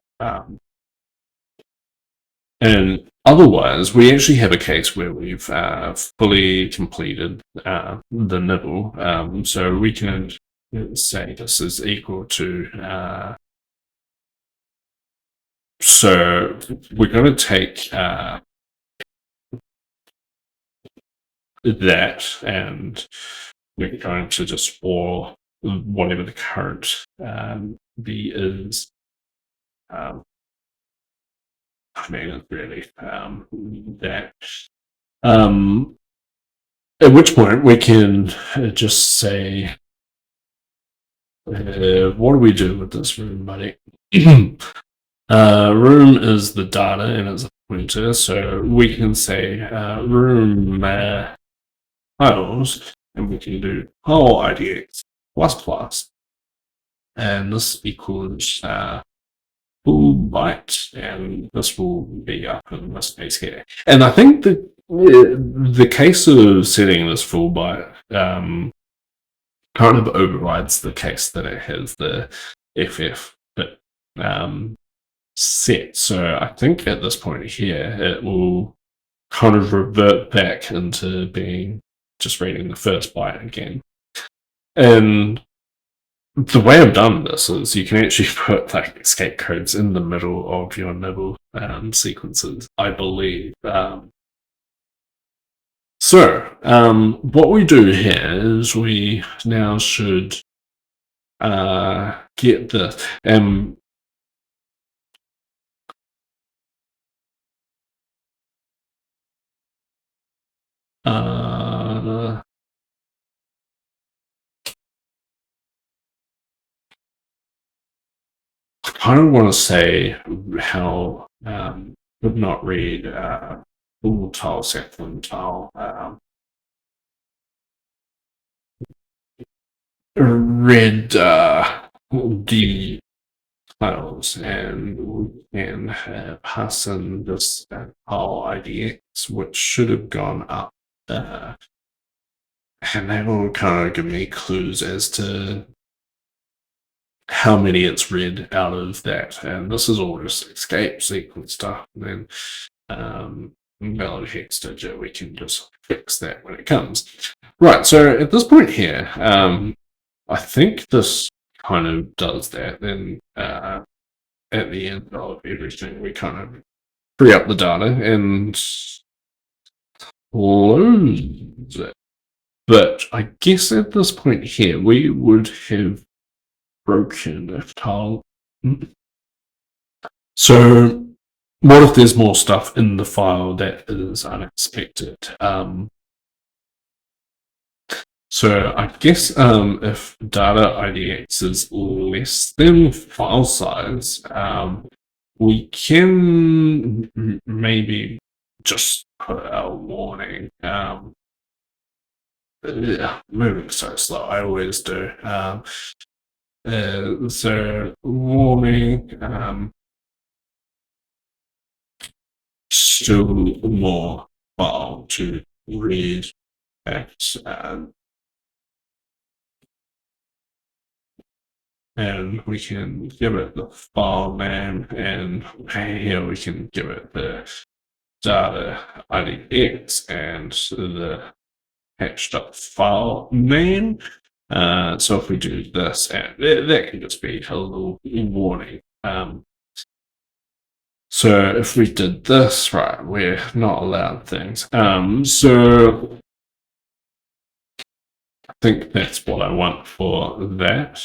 S1: And otherwise, we actually have a case where we've fully completed the nibble. So we can say this is equal to. So we're going to take that, and we're going to just for whatever the current B is. I mean, it's really that. At which point we can just say, what do we do with this room, buddy? Room is the data and it's a pointer, so we can say room titles, and we can do whole IDX plus plus, and this equals full byte, and this will be up in this case here. And I think that the case of setting this full byte kind of overrides the case that it has the FF bit set. So I think at this point here, it will kind of revert back into being just reading the first byte again. And the way I've done this is you can actually put like escape codes in the middle of your nibble sequences, I believe. So what we do here is we now should get this. I kind of want to say how would not read full tile, second tile, read the tiles, and we can pass in this tile IDX, which should have gone up. And that will kind of give me clues as to how many it's read out of that. And this is all just escape sequence stuff. And then valid hex digit, we can just fix that when it comes. Right, so at this point here, I think this kind of does that. Then at the end of everything, we kind of free up the data and close it. But I guess at this point here, we would have broken if tile. So what if there's more stuff in the file that is unexpected? So I guess if data IDX is less than file size, we can maybe just put a warning. Moving so slow, I always do. So warning, still more file to read at, and we can give it the file name, and here we can give it the data IDX and the patched up file name. So if we do this, and that can just be a little warning. So if we did this, right, we're not allowed things. So I think that's what I want for that.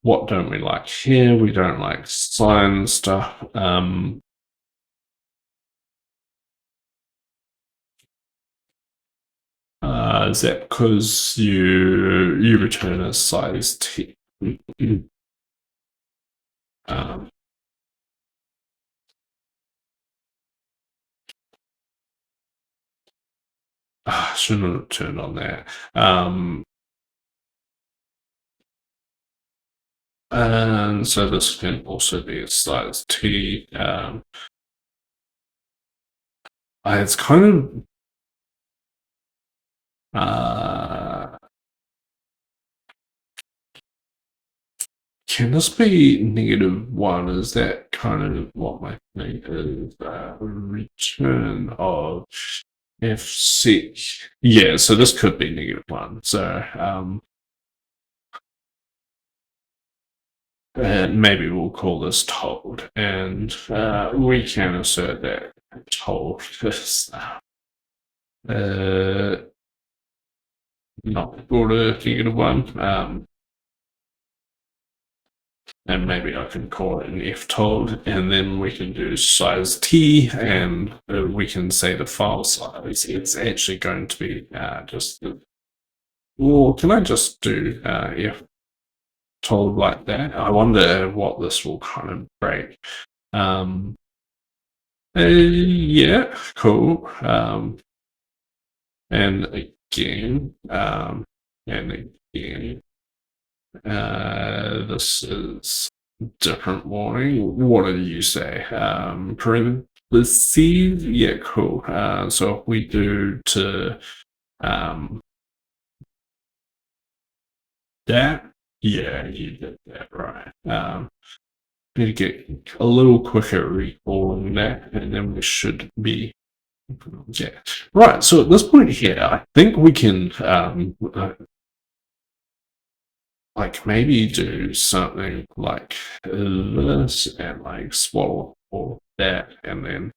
S1: What don't we like here? We don't like sign stuff. Is that because you return a size T? um, shouldn't have turned on that. And so this can also be a size T. It's kind of can this be -1? Is that kind of what my thing is? Return of FC. Yeah, so this could be -1. So maybe we'll call this told, and we can assert that told is not equal to -1. And maybe I can call it an F told, and then we can do size T, and we can say the file size. It's actually going to be just. Or can I just do F told like that? I wonder what this will kind of break. Yeah, cool. And again, and again. This is different warning. What did you say? Parentheses? Yeah, cool. So if we do to um, that, yeah, you did that right. Need to get a little quicker recalling that, and then we should be. Yeah. Right. So at this point here, I think we can like maybe do something like this and like swallow all that and then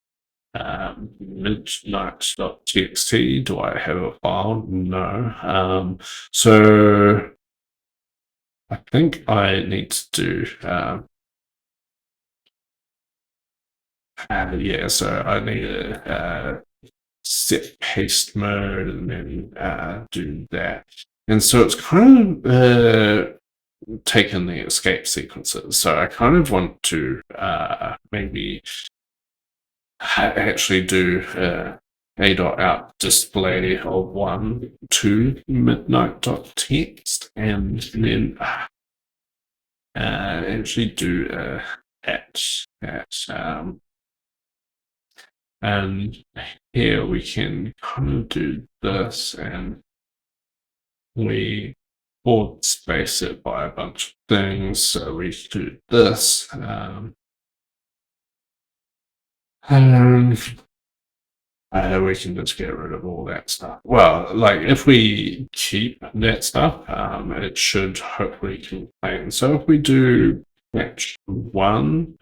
S1: midnight.txt. Do I have a file? No. So I think I need to do yeah, so I need to set paste mode and then do that. And so it's kind of taken the escape sequences. So I kind of want to maybe actually do a dot out display of 1 to midnight.txt and then actually do at and here we can kind of do this and we forward space it by a bunch of things. So we do this. And we can just get rid of all that stuff. Well, like if we keep that stuff, it should hopefully contain. So if we do match 1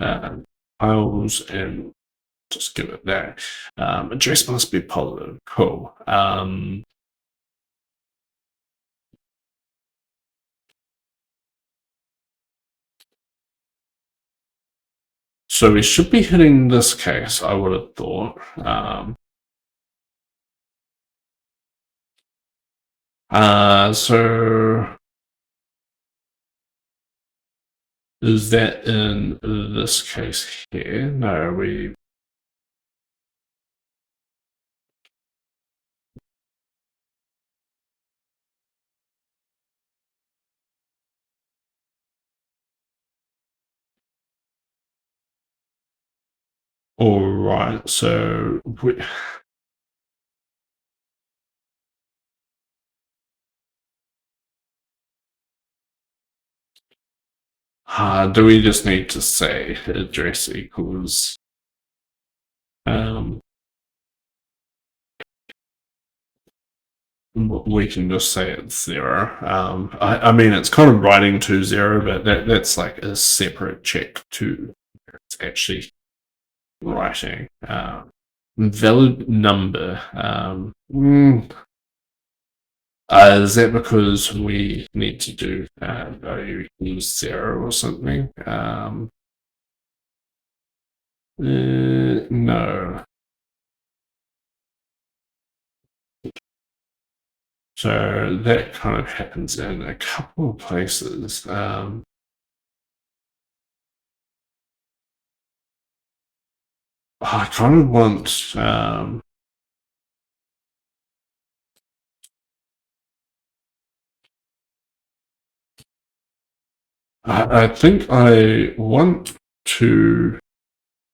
S1: files and just give it that, address must be positive. Cool. So we should be hitting this case, I would have thought. So is that in this case here? No, we. All right, so we. Do we just need to say address equals Um, we can just say it's 0. I mean, it's kind of writing to 0, but that's like a separate check to it's actually writing. Valid number. Is that because we need to do value equals 0 or something? No. So that kind of happens in a couple of places. I kind of want. I think I want to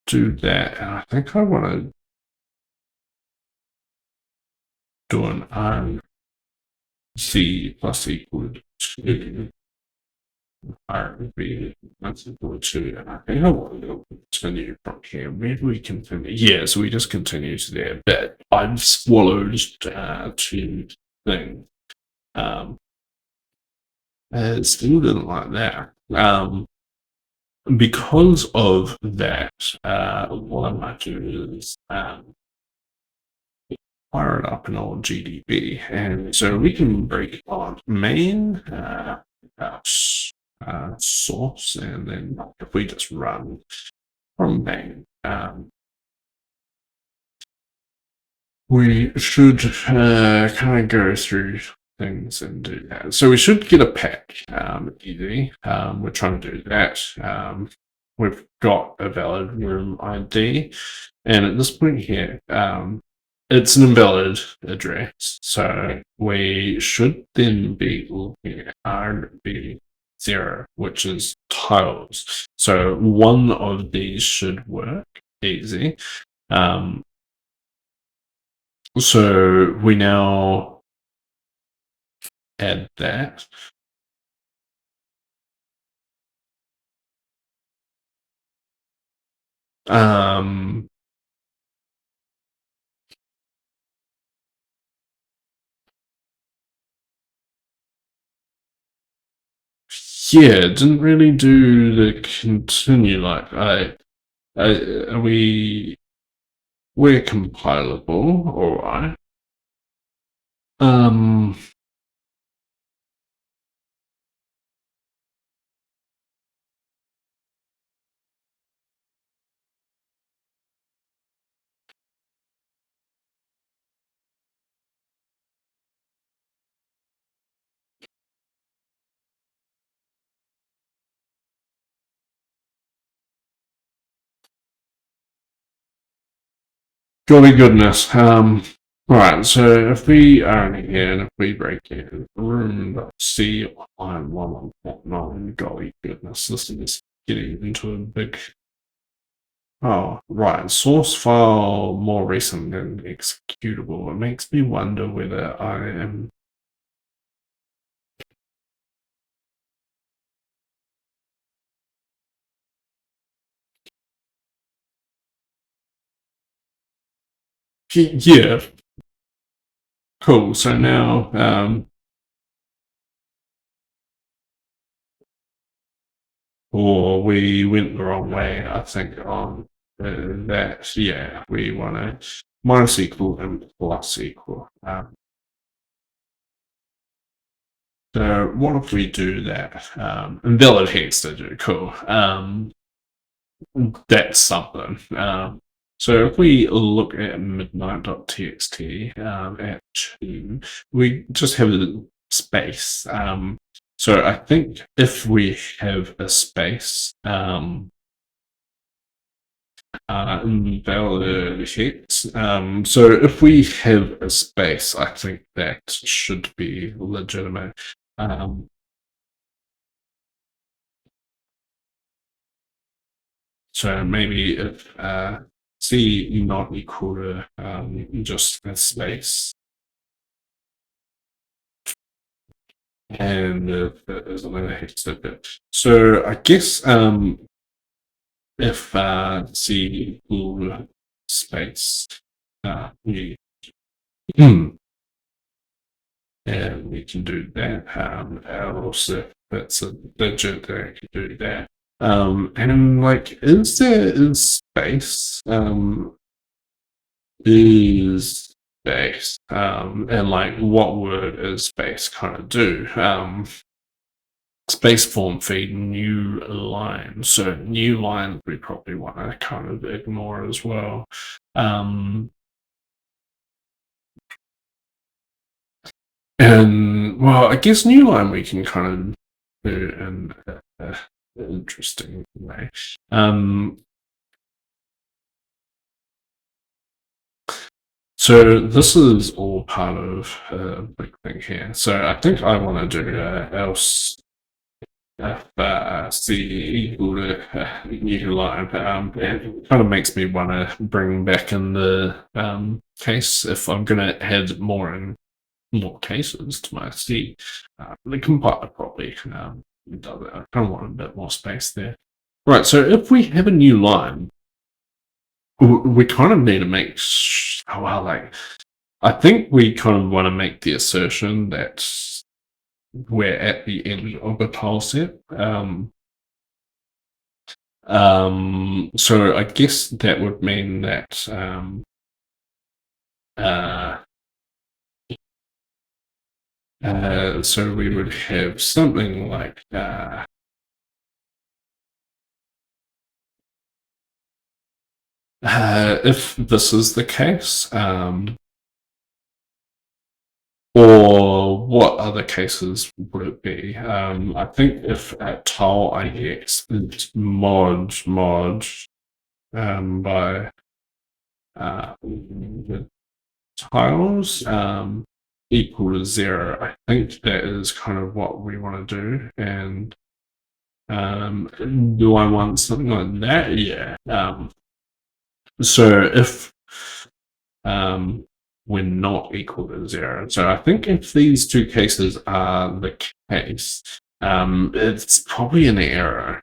S1: do that, and I think I want to do an RC plus equal to RB plus equal to, and I think I want to continue from here. Where do we continue? Yeah, so we just continue to there, but I've swallowed 2 things. It still didn't like that. Because of that, what I might do is fire it up in old GDB. And so we can break on main source, and then if we just run from main, we should kind of go through things and do that. So we should get a pack easy. We're trying to do that. We've got a valid room ID, and at this point here, it's an invalid address. So we should then be looking at RB0, which is tiles. So one of these should work easy. So we now add that. Yeah, it didn't really do the continue. Like we're compilable, all right. Golly goodness. Right, so if we are in here and if we break in room.c line 1.9, golly goodness, this is getting into a big. Oh, right, source file more recent than executable. It makes me wonder whether I am. Yeah, cool. So now, or we went the wrong way, I think, on that. Yeah, we want to minus equal and plus equal. So what if we do that? Invalid hex to do, cool. That's something. So if we look at midnight.txt at 2, we just have a space. So I think if we have a space, invalid hex. So if we have a space, I think that should be legitimate. So maybe if C not equal to just a space, and there's another hex bit. So I guess if C equal space. New. Hmm. And we can do that. Else if it's a digit, then I can do that. And like, is space? Is space? And like, what would is space kind of do? Space form feed new line. So new line we probably want to kind of ignore as well. And well, I guess new line we can kind of do in an interesting way. So this is all part of a big thing here. So I think I want to do else C equal to new line. It kind of makes me want to bring back in the case if I'm going to add more cases to my C. The compiler probably does it. I kind of want a bit more space there. Right, so if we have a new line, we kind of need to make well, like I think we kind of want to make the assertion that we're at the end of a tile set. So I guess that would mean that uh, so we would have something like if this is the case, or what other cases would it be? I think if at tile IX is mod by the tiles equal to 0, I think that is kind of what we want to do. And do I want something like that? Yeah. So if we're not equal to 0, so I think if these two cases are the case, it's probably an error.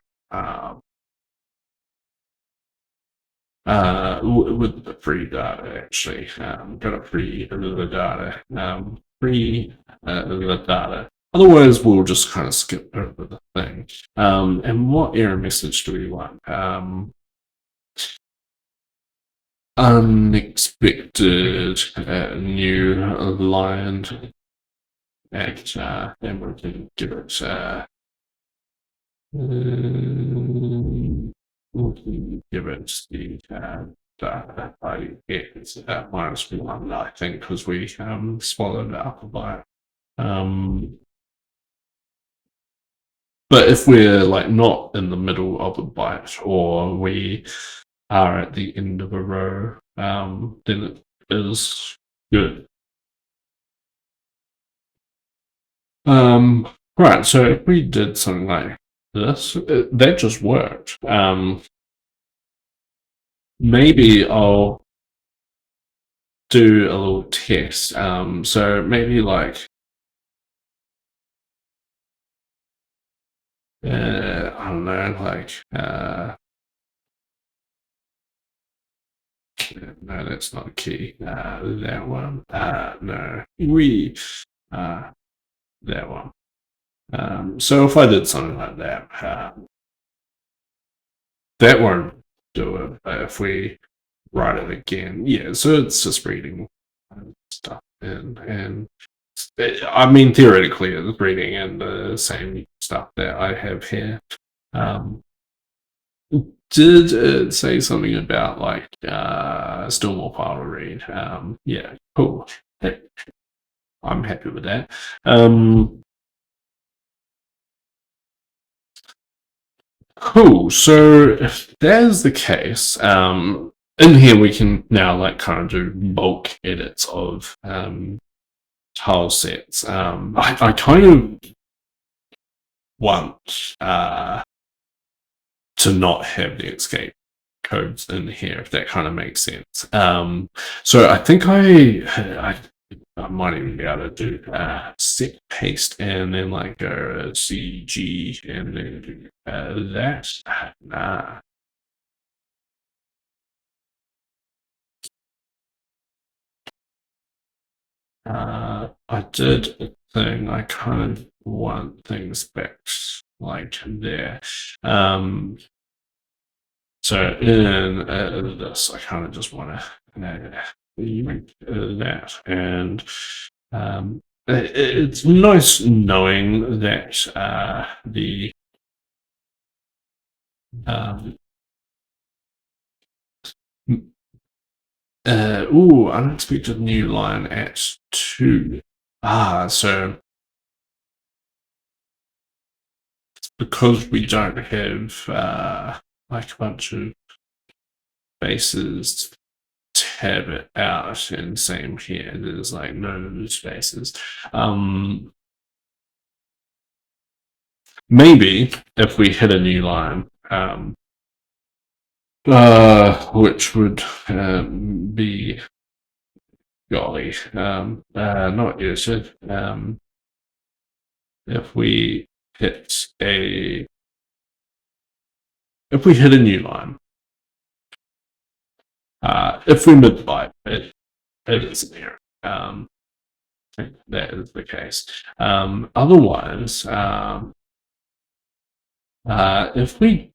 S1: With the free data, actually, got to free the data, free the data. Otherwise, we'll just kind of skip over the thing. And what error message do we want? Unexpected new line, and we can give it. We can give it the I it's -1, I think, because we swallowed it up a bit. But if we're like not in the middle of a byte, or we are at the end of a row, then it is good. Right, so if we did something like this, that just worked. Maybe I'll do a little test. So maybe like I don't know, like no, that's not a key. That one. No, that one. So if I did something like that, that won't do it. But if we write it again, yeah. So it's just reading stuff and I mean, theoretically, it's reading in the same stuff that I have here. Did it say something about like still more file to read? Yeah, cool. I'm happy with that. Cool. So if that is the case, in here we can now like kind of do bulk edits of tile sets. I kind of want to not have the escape codes in here, if that kind of makes sense. So I think I might even be able to do set paste and then like go CG and then do that. Nah. I did a thing. I kind of want things back like there. Um, so in this, I kind of just want to make that, and it's nice knowing that the um, unexpected new line at 2. So because we don't have like a bunch of bases to tab it out, and same here, there's like no spaces. Maybe if we hit a new line, which would be golly, not useful. If we hit a if we hit a new line, if we mid-byte, it is there. I think that is the case. Otherwise, if we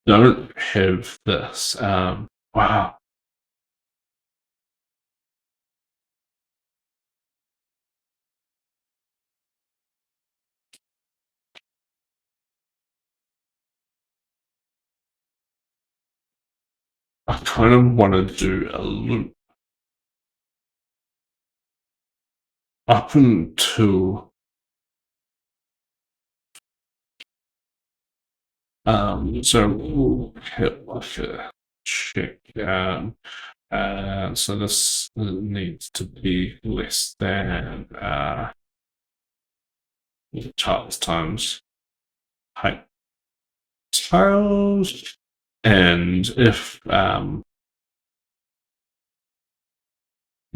S1: don't have this, wow, I kind of want to do a loop up until so we'll hit like a check. So this needs to be less than tiles times height tiles, and if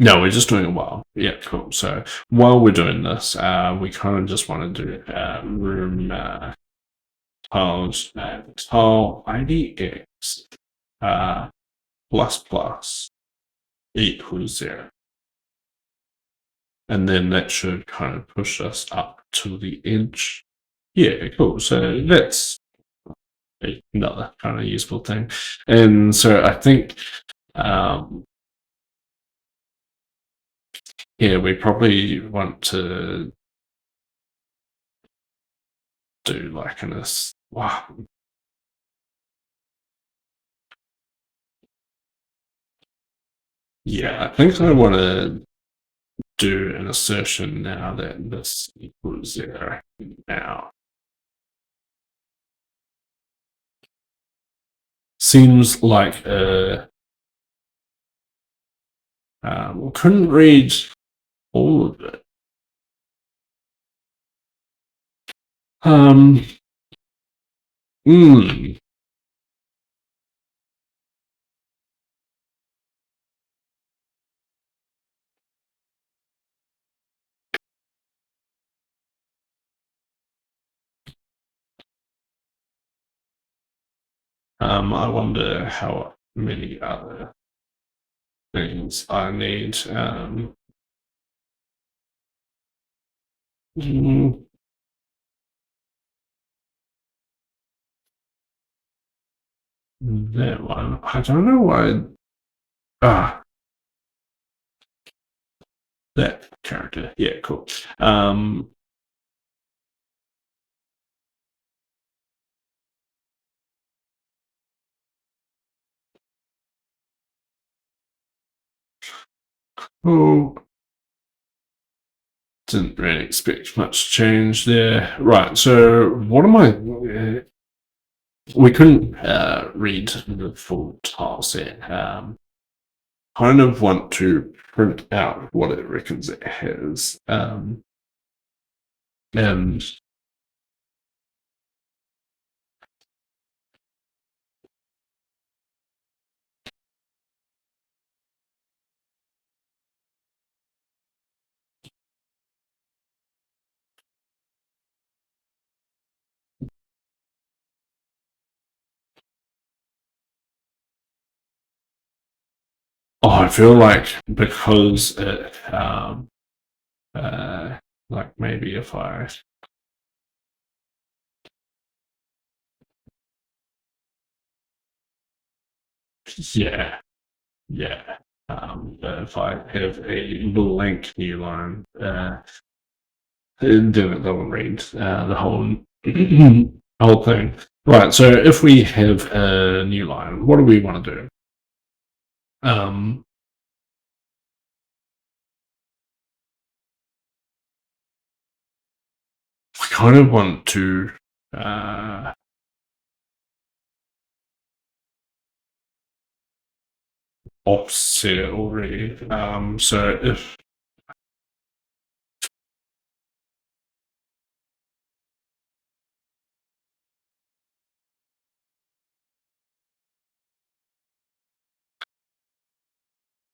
S1: no, we're just doing a while. Yeah, cool. So while we're doing this, we kind of just want to do room tiles tile IDX plus plus equals 0. And then that should kind of push us up to the edge. Yeah, cool. So that's another kind of useful thing. And so I think, yeah, we probably want to do like an wow. Yeah, I think I want to do an assertion now that this equals 0 now. Seems like couldn't read all of it. Hmm. I wonder how many other things I need. Mm, that one. I don't know why. Ah, that character. Yeah, cool. Oh, didn't really expect much change there. Right. So, what am I? We couldn't read the full tile set. Kind of want to print out what it reckons it has. And I feel like because it like maybe if I yeah, yeah. If I have a blank new line, then it doesn't read the whole whole thing. Right. So if we have a new line, what do we want to do? Um, we kind of want to uh, offset it already. So if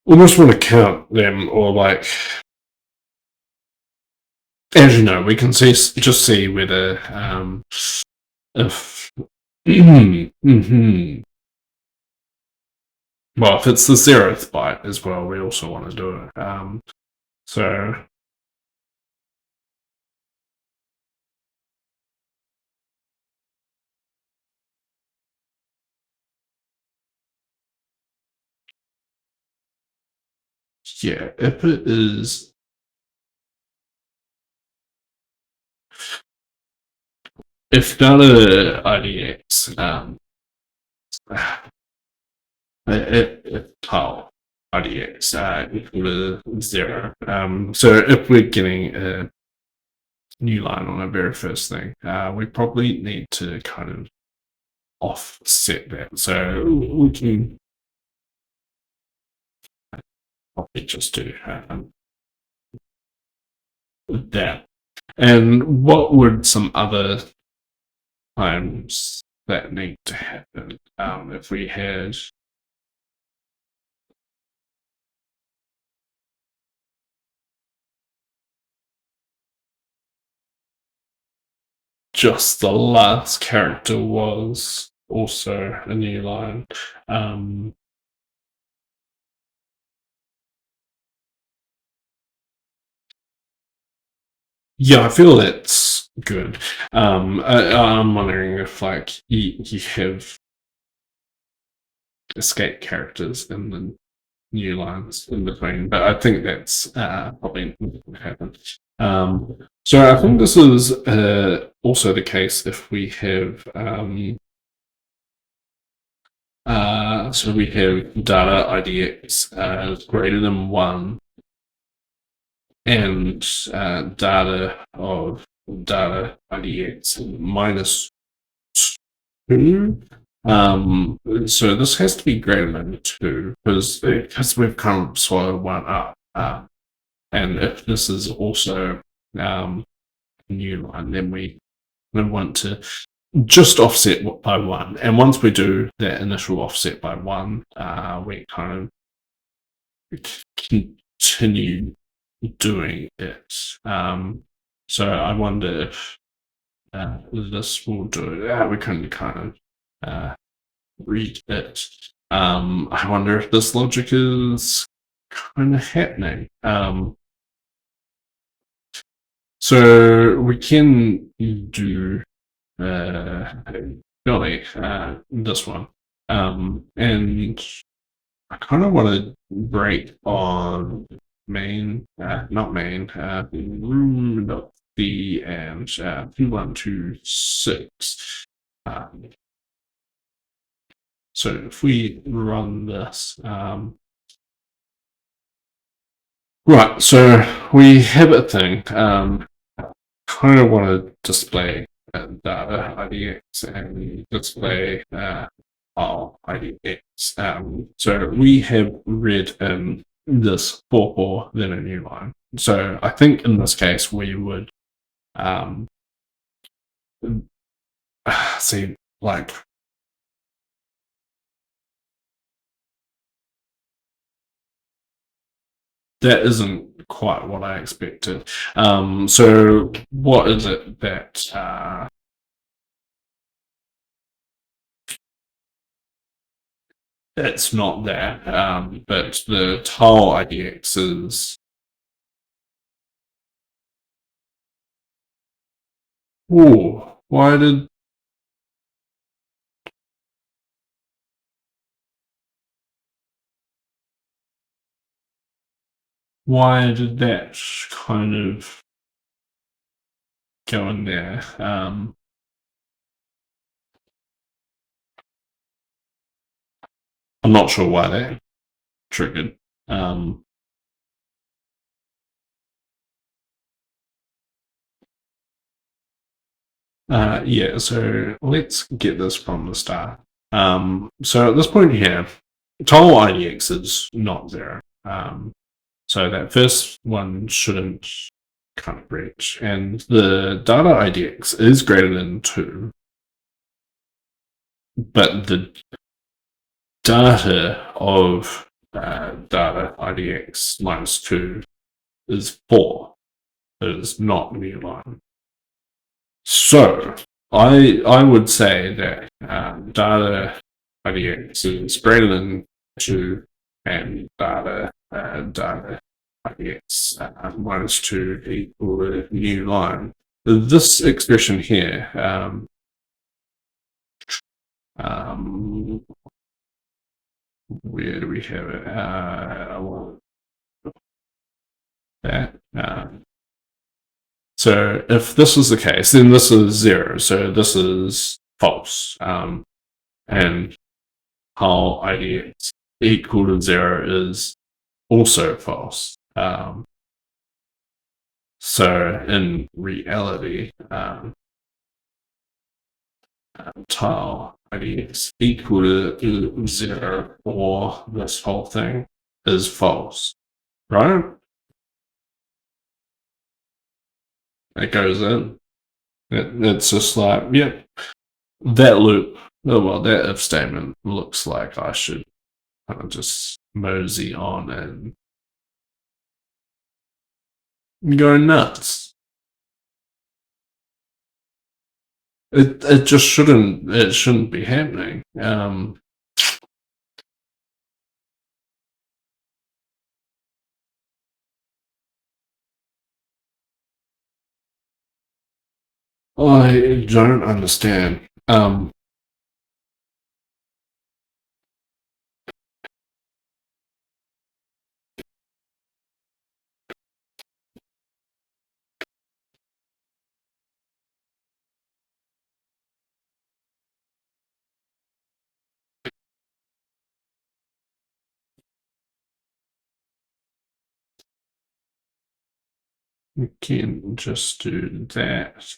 S1: almost want to count them or like as you know, we can just see whether if well, if it's the 0th byte as well, we also want to do it. So yeah, if data IDX if tile IDX equal to 0. So if we're getting a new line on our very first thing, we probably need to kind of offset that. So we can probably just do that. And what would some other times that need to happen if we had just the last character was also a new line? Um, Yeah, I feel that's good. I'm wondering if like you have escape characters in the new lines in between, but I think that's probably not going to happen. So I think this is also the case if we have so we have data IDX greater than 1 and data IDX minus 2. So this has to be greater than 2 because we've kind of swallowed one up. And if this is also a new line, then we want to just offset by 1. And once we do that initial offset by 1, we kind of continue doing it. So I wonder if this will do it. We can kind of read it. I wonder if this logic is kind of happening. So we can do Billy, this one. And I kind of want to break on main, not main, room dot B and 2126. So if we run this, right, so we have a thing. Kind of want to display data IDX and display file IDX. So we have read in this 4 then a new line. So I think in this case we would um, see like that isn't quite what I expected. So what is it that it's not that, but the tile IDX is Ooh, why did that kind of go in there? I'm not sure why that triggered. Um, yeah, so let's get this from the start. So at this point here, total IDX is not zero. So that first one shouldn't kind of breach. And the data IDX is greater than 2, but the data of data IDX minus 2 is 4. It is not new line. So I would say that data IDX is greater than 2 and data IDX minus 2 equal to new line. This expression here, um, where do we have it? I want that. So if this is the case, then this is 0. So this is false. And how IDX equal to 0 is also false. So in reality, tile IDX equal to 0 or this whole thing is false, right? It goes in. It's just like, yep, that loop, oh well, that if statement looks like I should kind of just mosey on and go nuts. It just shouldn't be happening. I don't understand. We can just do that.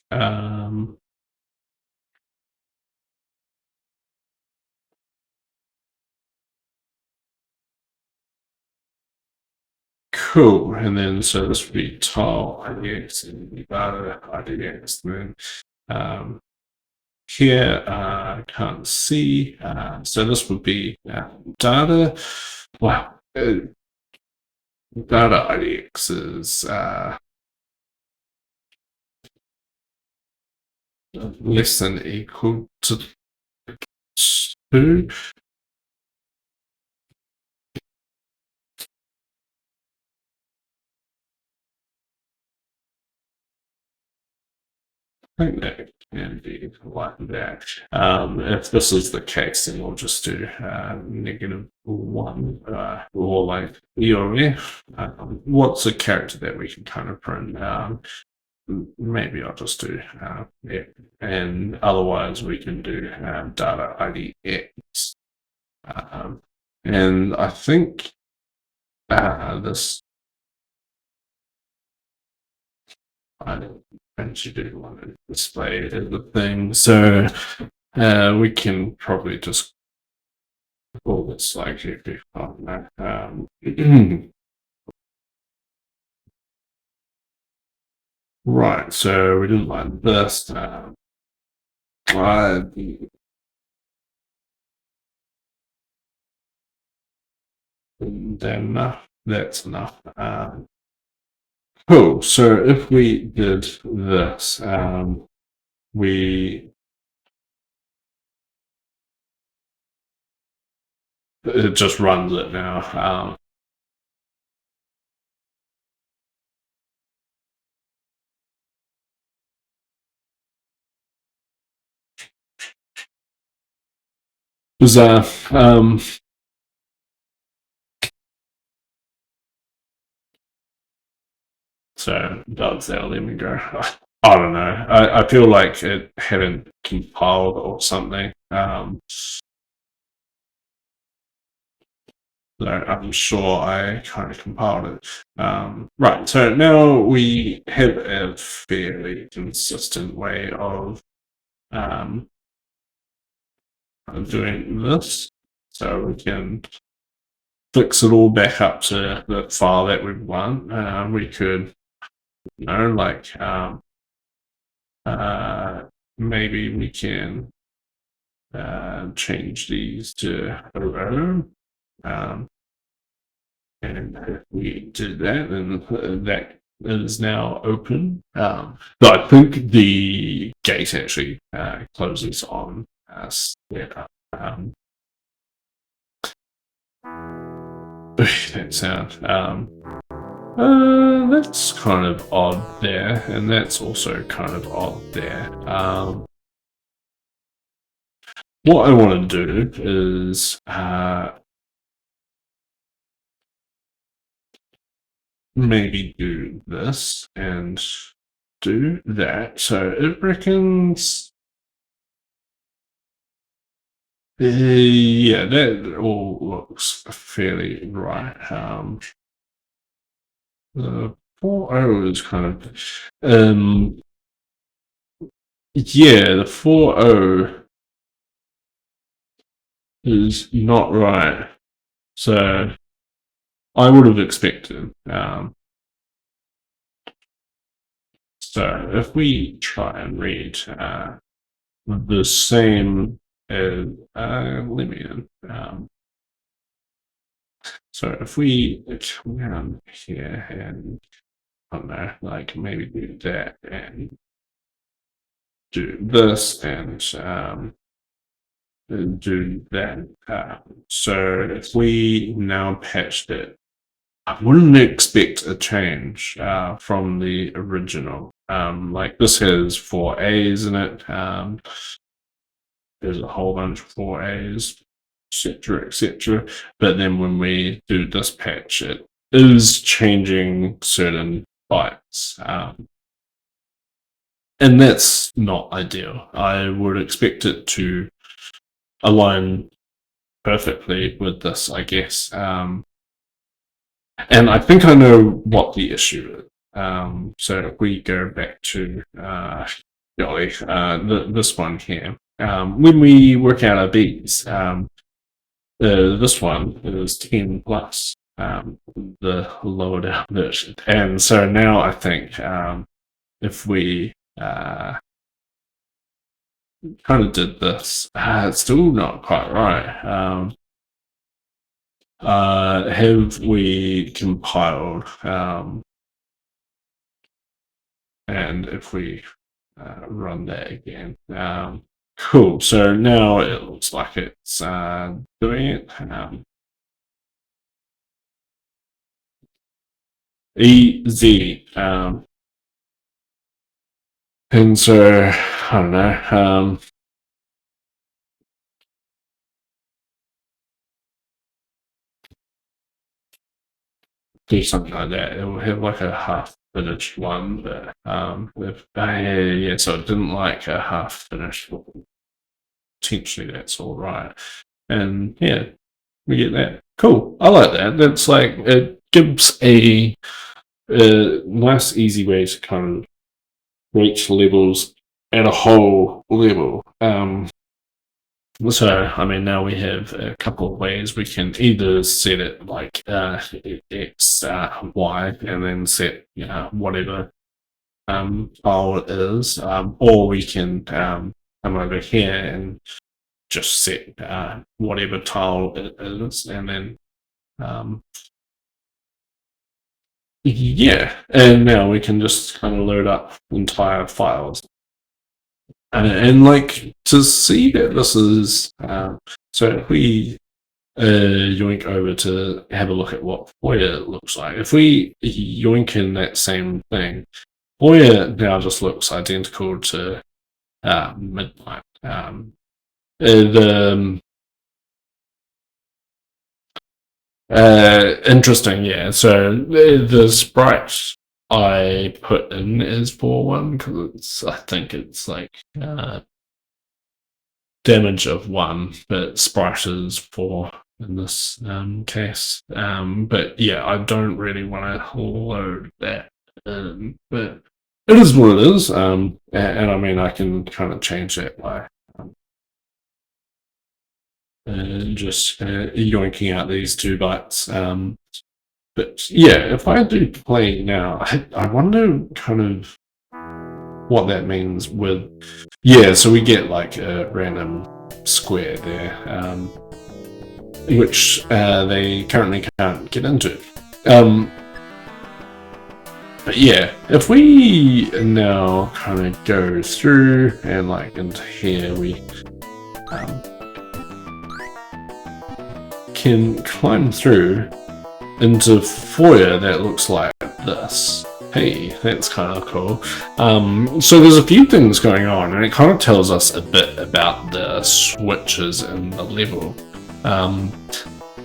S1: Cool. And then so this would be tile IDX and data IDX. Then here I can't see. So this would be data. Wow. Data IDX is less than equal to 2. I think that can be like that. If this is the case, then we'll just do -1 or like EOF. What's a character that we can kind of print? Maybe I'll just do yeah, and otherwise we can do data IDX. And I think this I don't do want to display it as a thing, so we can probably just call this like if right, so we didn't like this. Then enough. That's enough. Cool. So if we did this, we it just runs it now. bizarre. So does that let me go? I don't know. I feel like it hadn't compiled or something. So I'm sure I kind of compiled it. Right, so now we have a fairly consistent way um, of doing this. So we can fix it all back up to the file that we want. We could, like, uh, maybe we can change these to a row. Um, and if we do that, then that is now open. But I think the gate actually closes on setup. That sound. That's kind of odd there, and that's also kind of odd there. What I want to do is maybe do this and do that. So it reckons. Yeah, that all looks fairly right. The 4.0 is kind of. Yeah, the 4.0 is not right. So I would have expected. So if we try and read the same as Limian, so if we come down here and I don't know, like maybe do that and do this and do that. So if we now patched it, I wouldn't expect a change from the original. Like this has 4As in it. There's a whole bunch of 4As, etc., etc. But then when we do this patch, it is changing certain bytes. And that's not ideal. I would expect it to align perfectly with this, I guess. And I think I know what the issue is. So if we go back to this one here, when we work out our beats, this one is 10 plus the lower down version. And so now I think if we kind of did this, it's still not quite right. Have we compiled? And if we run that again, cool. So now it looks like it's doing it. Easy. And so I don't know. Do something like that. It will have like a half finished one, but yeah, so it didn't like a half finished one. Potentially that's all right. And yeah, we get that. Cool. I like that. That's like it gives a nice, easy way to kind of reach levels at a whole level. So, I mean, now we have a couple of ways we can either set it like X, Y, and then set whatever file it is, or we can come over here and just set whatever tile it is, and then yeah, and now we can just kind of load up entire files. And like to see that this is so if we yoink over to have a look at what Foyer looks like. If we yoink in that same thing, Foyer now just looks identical to Midnight. The Interesting, yeah. So the sprite I put in is 4/1 because I think it's like damage of 1, but sprite is 4 in this case. But yeah, I don't really want to load that in, but it is what it is. And I mean, I can kind of change that by just yoinking out these 2 bytes. But yeah, if I do play now, I wonder kind of what that means with. Yeah, so we get like a random square there, which they currently can't get into. But yeah, if we now kind of go through and like into here, we can climb through into foyer that looks like this. Hey, that's kind of cool. So there's a few things going on, and it kind of tells us a bit about the switches in the level.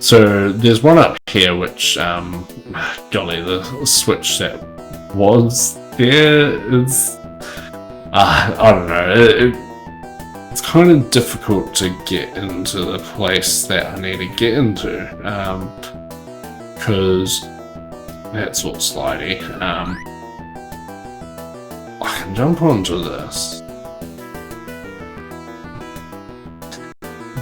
S1: So there's one up here, which, golly, the switch that was there is, I don't know, it's kind of difficult to get into the place that I need to get into, because that's all slidey. I can jump onto this.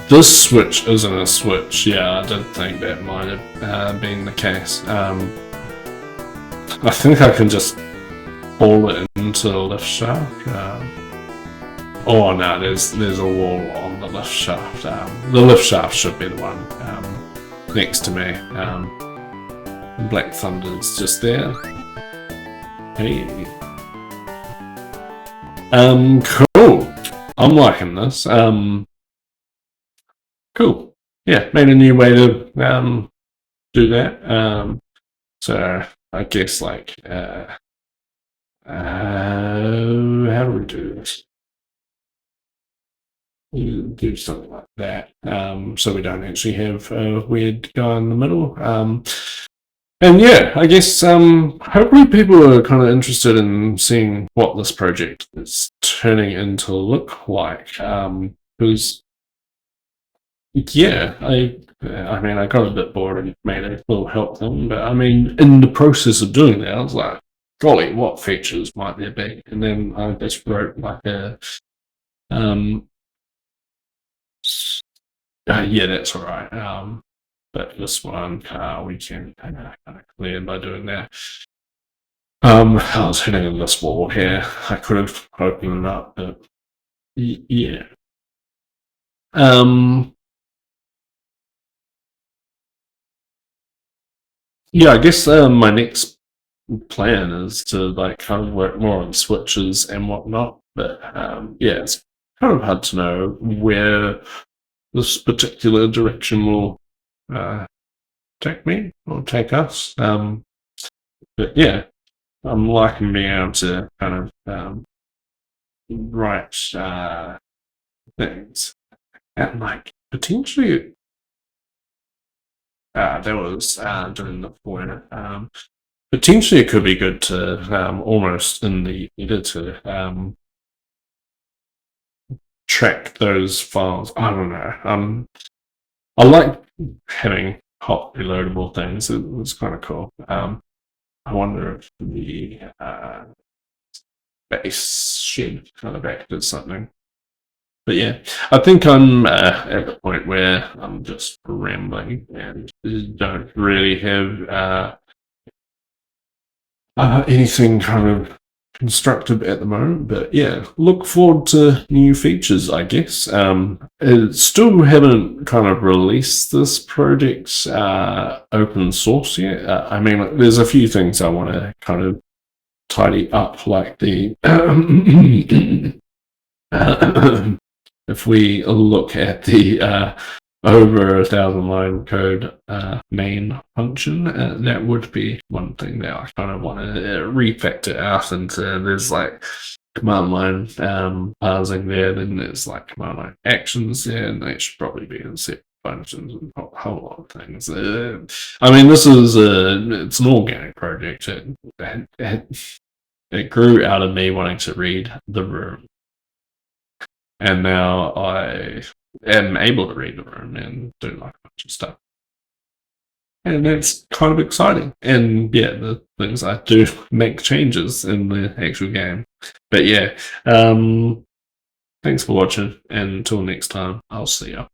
S1: This switch isn't a switch. Yeah, I did think that might have been the case. I think I can just pull it into the lift shaft. Oh no, there's a wall on the lift shaft. The lift shaft should be the one next to me. Black Thunder's just there. Hey. Cool. I'm liking this. Cool. Yeah, made a new way to do that. So I guess like how do we do this? You do something like that. So we don't actually have a weird guy in the middle. And yeah, I guess hopefully people are kind of interested in seeing what this project is turning into look like. Because yeah, I mean, I got a bit bored and made a little help thing, but I mean, in the process of doing that, I was like, golly, what features might there be? And then I just wrote like a yeah, that's all right. But this one we can kind of clear by doing that. I was hitting this wall here. I could have opened it up, but yeah. Yeah, I guess my next plan is to like kind of work more on switches and whatnot. But yeah, it's kind of hard to know where this particular direction will take me or take us. But yeah, I'm liking being able to kind of write things and like potentially that was doing the point. Potentially, it could be good to almost in the editor track those files. I don't know. I like having hot reloadable things. It was kind of cool. I wonder if the base should kind of act as something. But yeah, I think I'm at the point where I'm just rambling and don't really have anything kind of constructive at the moment. But yeah, look forward to new features, I guess. Still haven't kind of released this project's open source yet. I mean, there's a few things I want to kind of tidy up, like the if we look at the over 1,000 line code main function, that would be one thing that I kind of want to refactor out into. There's like command line parsing there, then there's like command line actions there, and they should probably be in separate functions and a whole lot of things. I mean, this is it's an organic project. It grew out of me wanting to read The Room, and now I am able to read The Room and do like a bunch of stuff. And it's kind of exciting. And yeah, the things I do make changes in the actual game. But yeah, thanks for watching, and until next time, I'll see ya.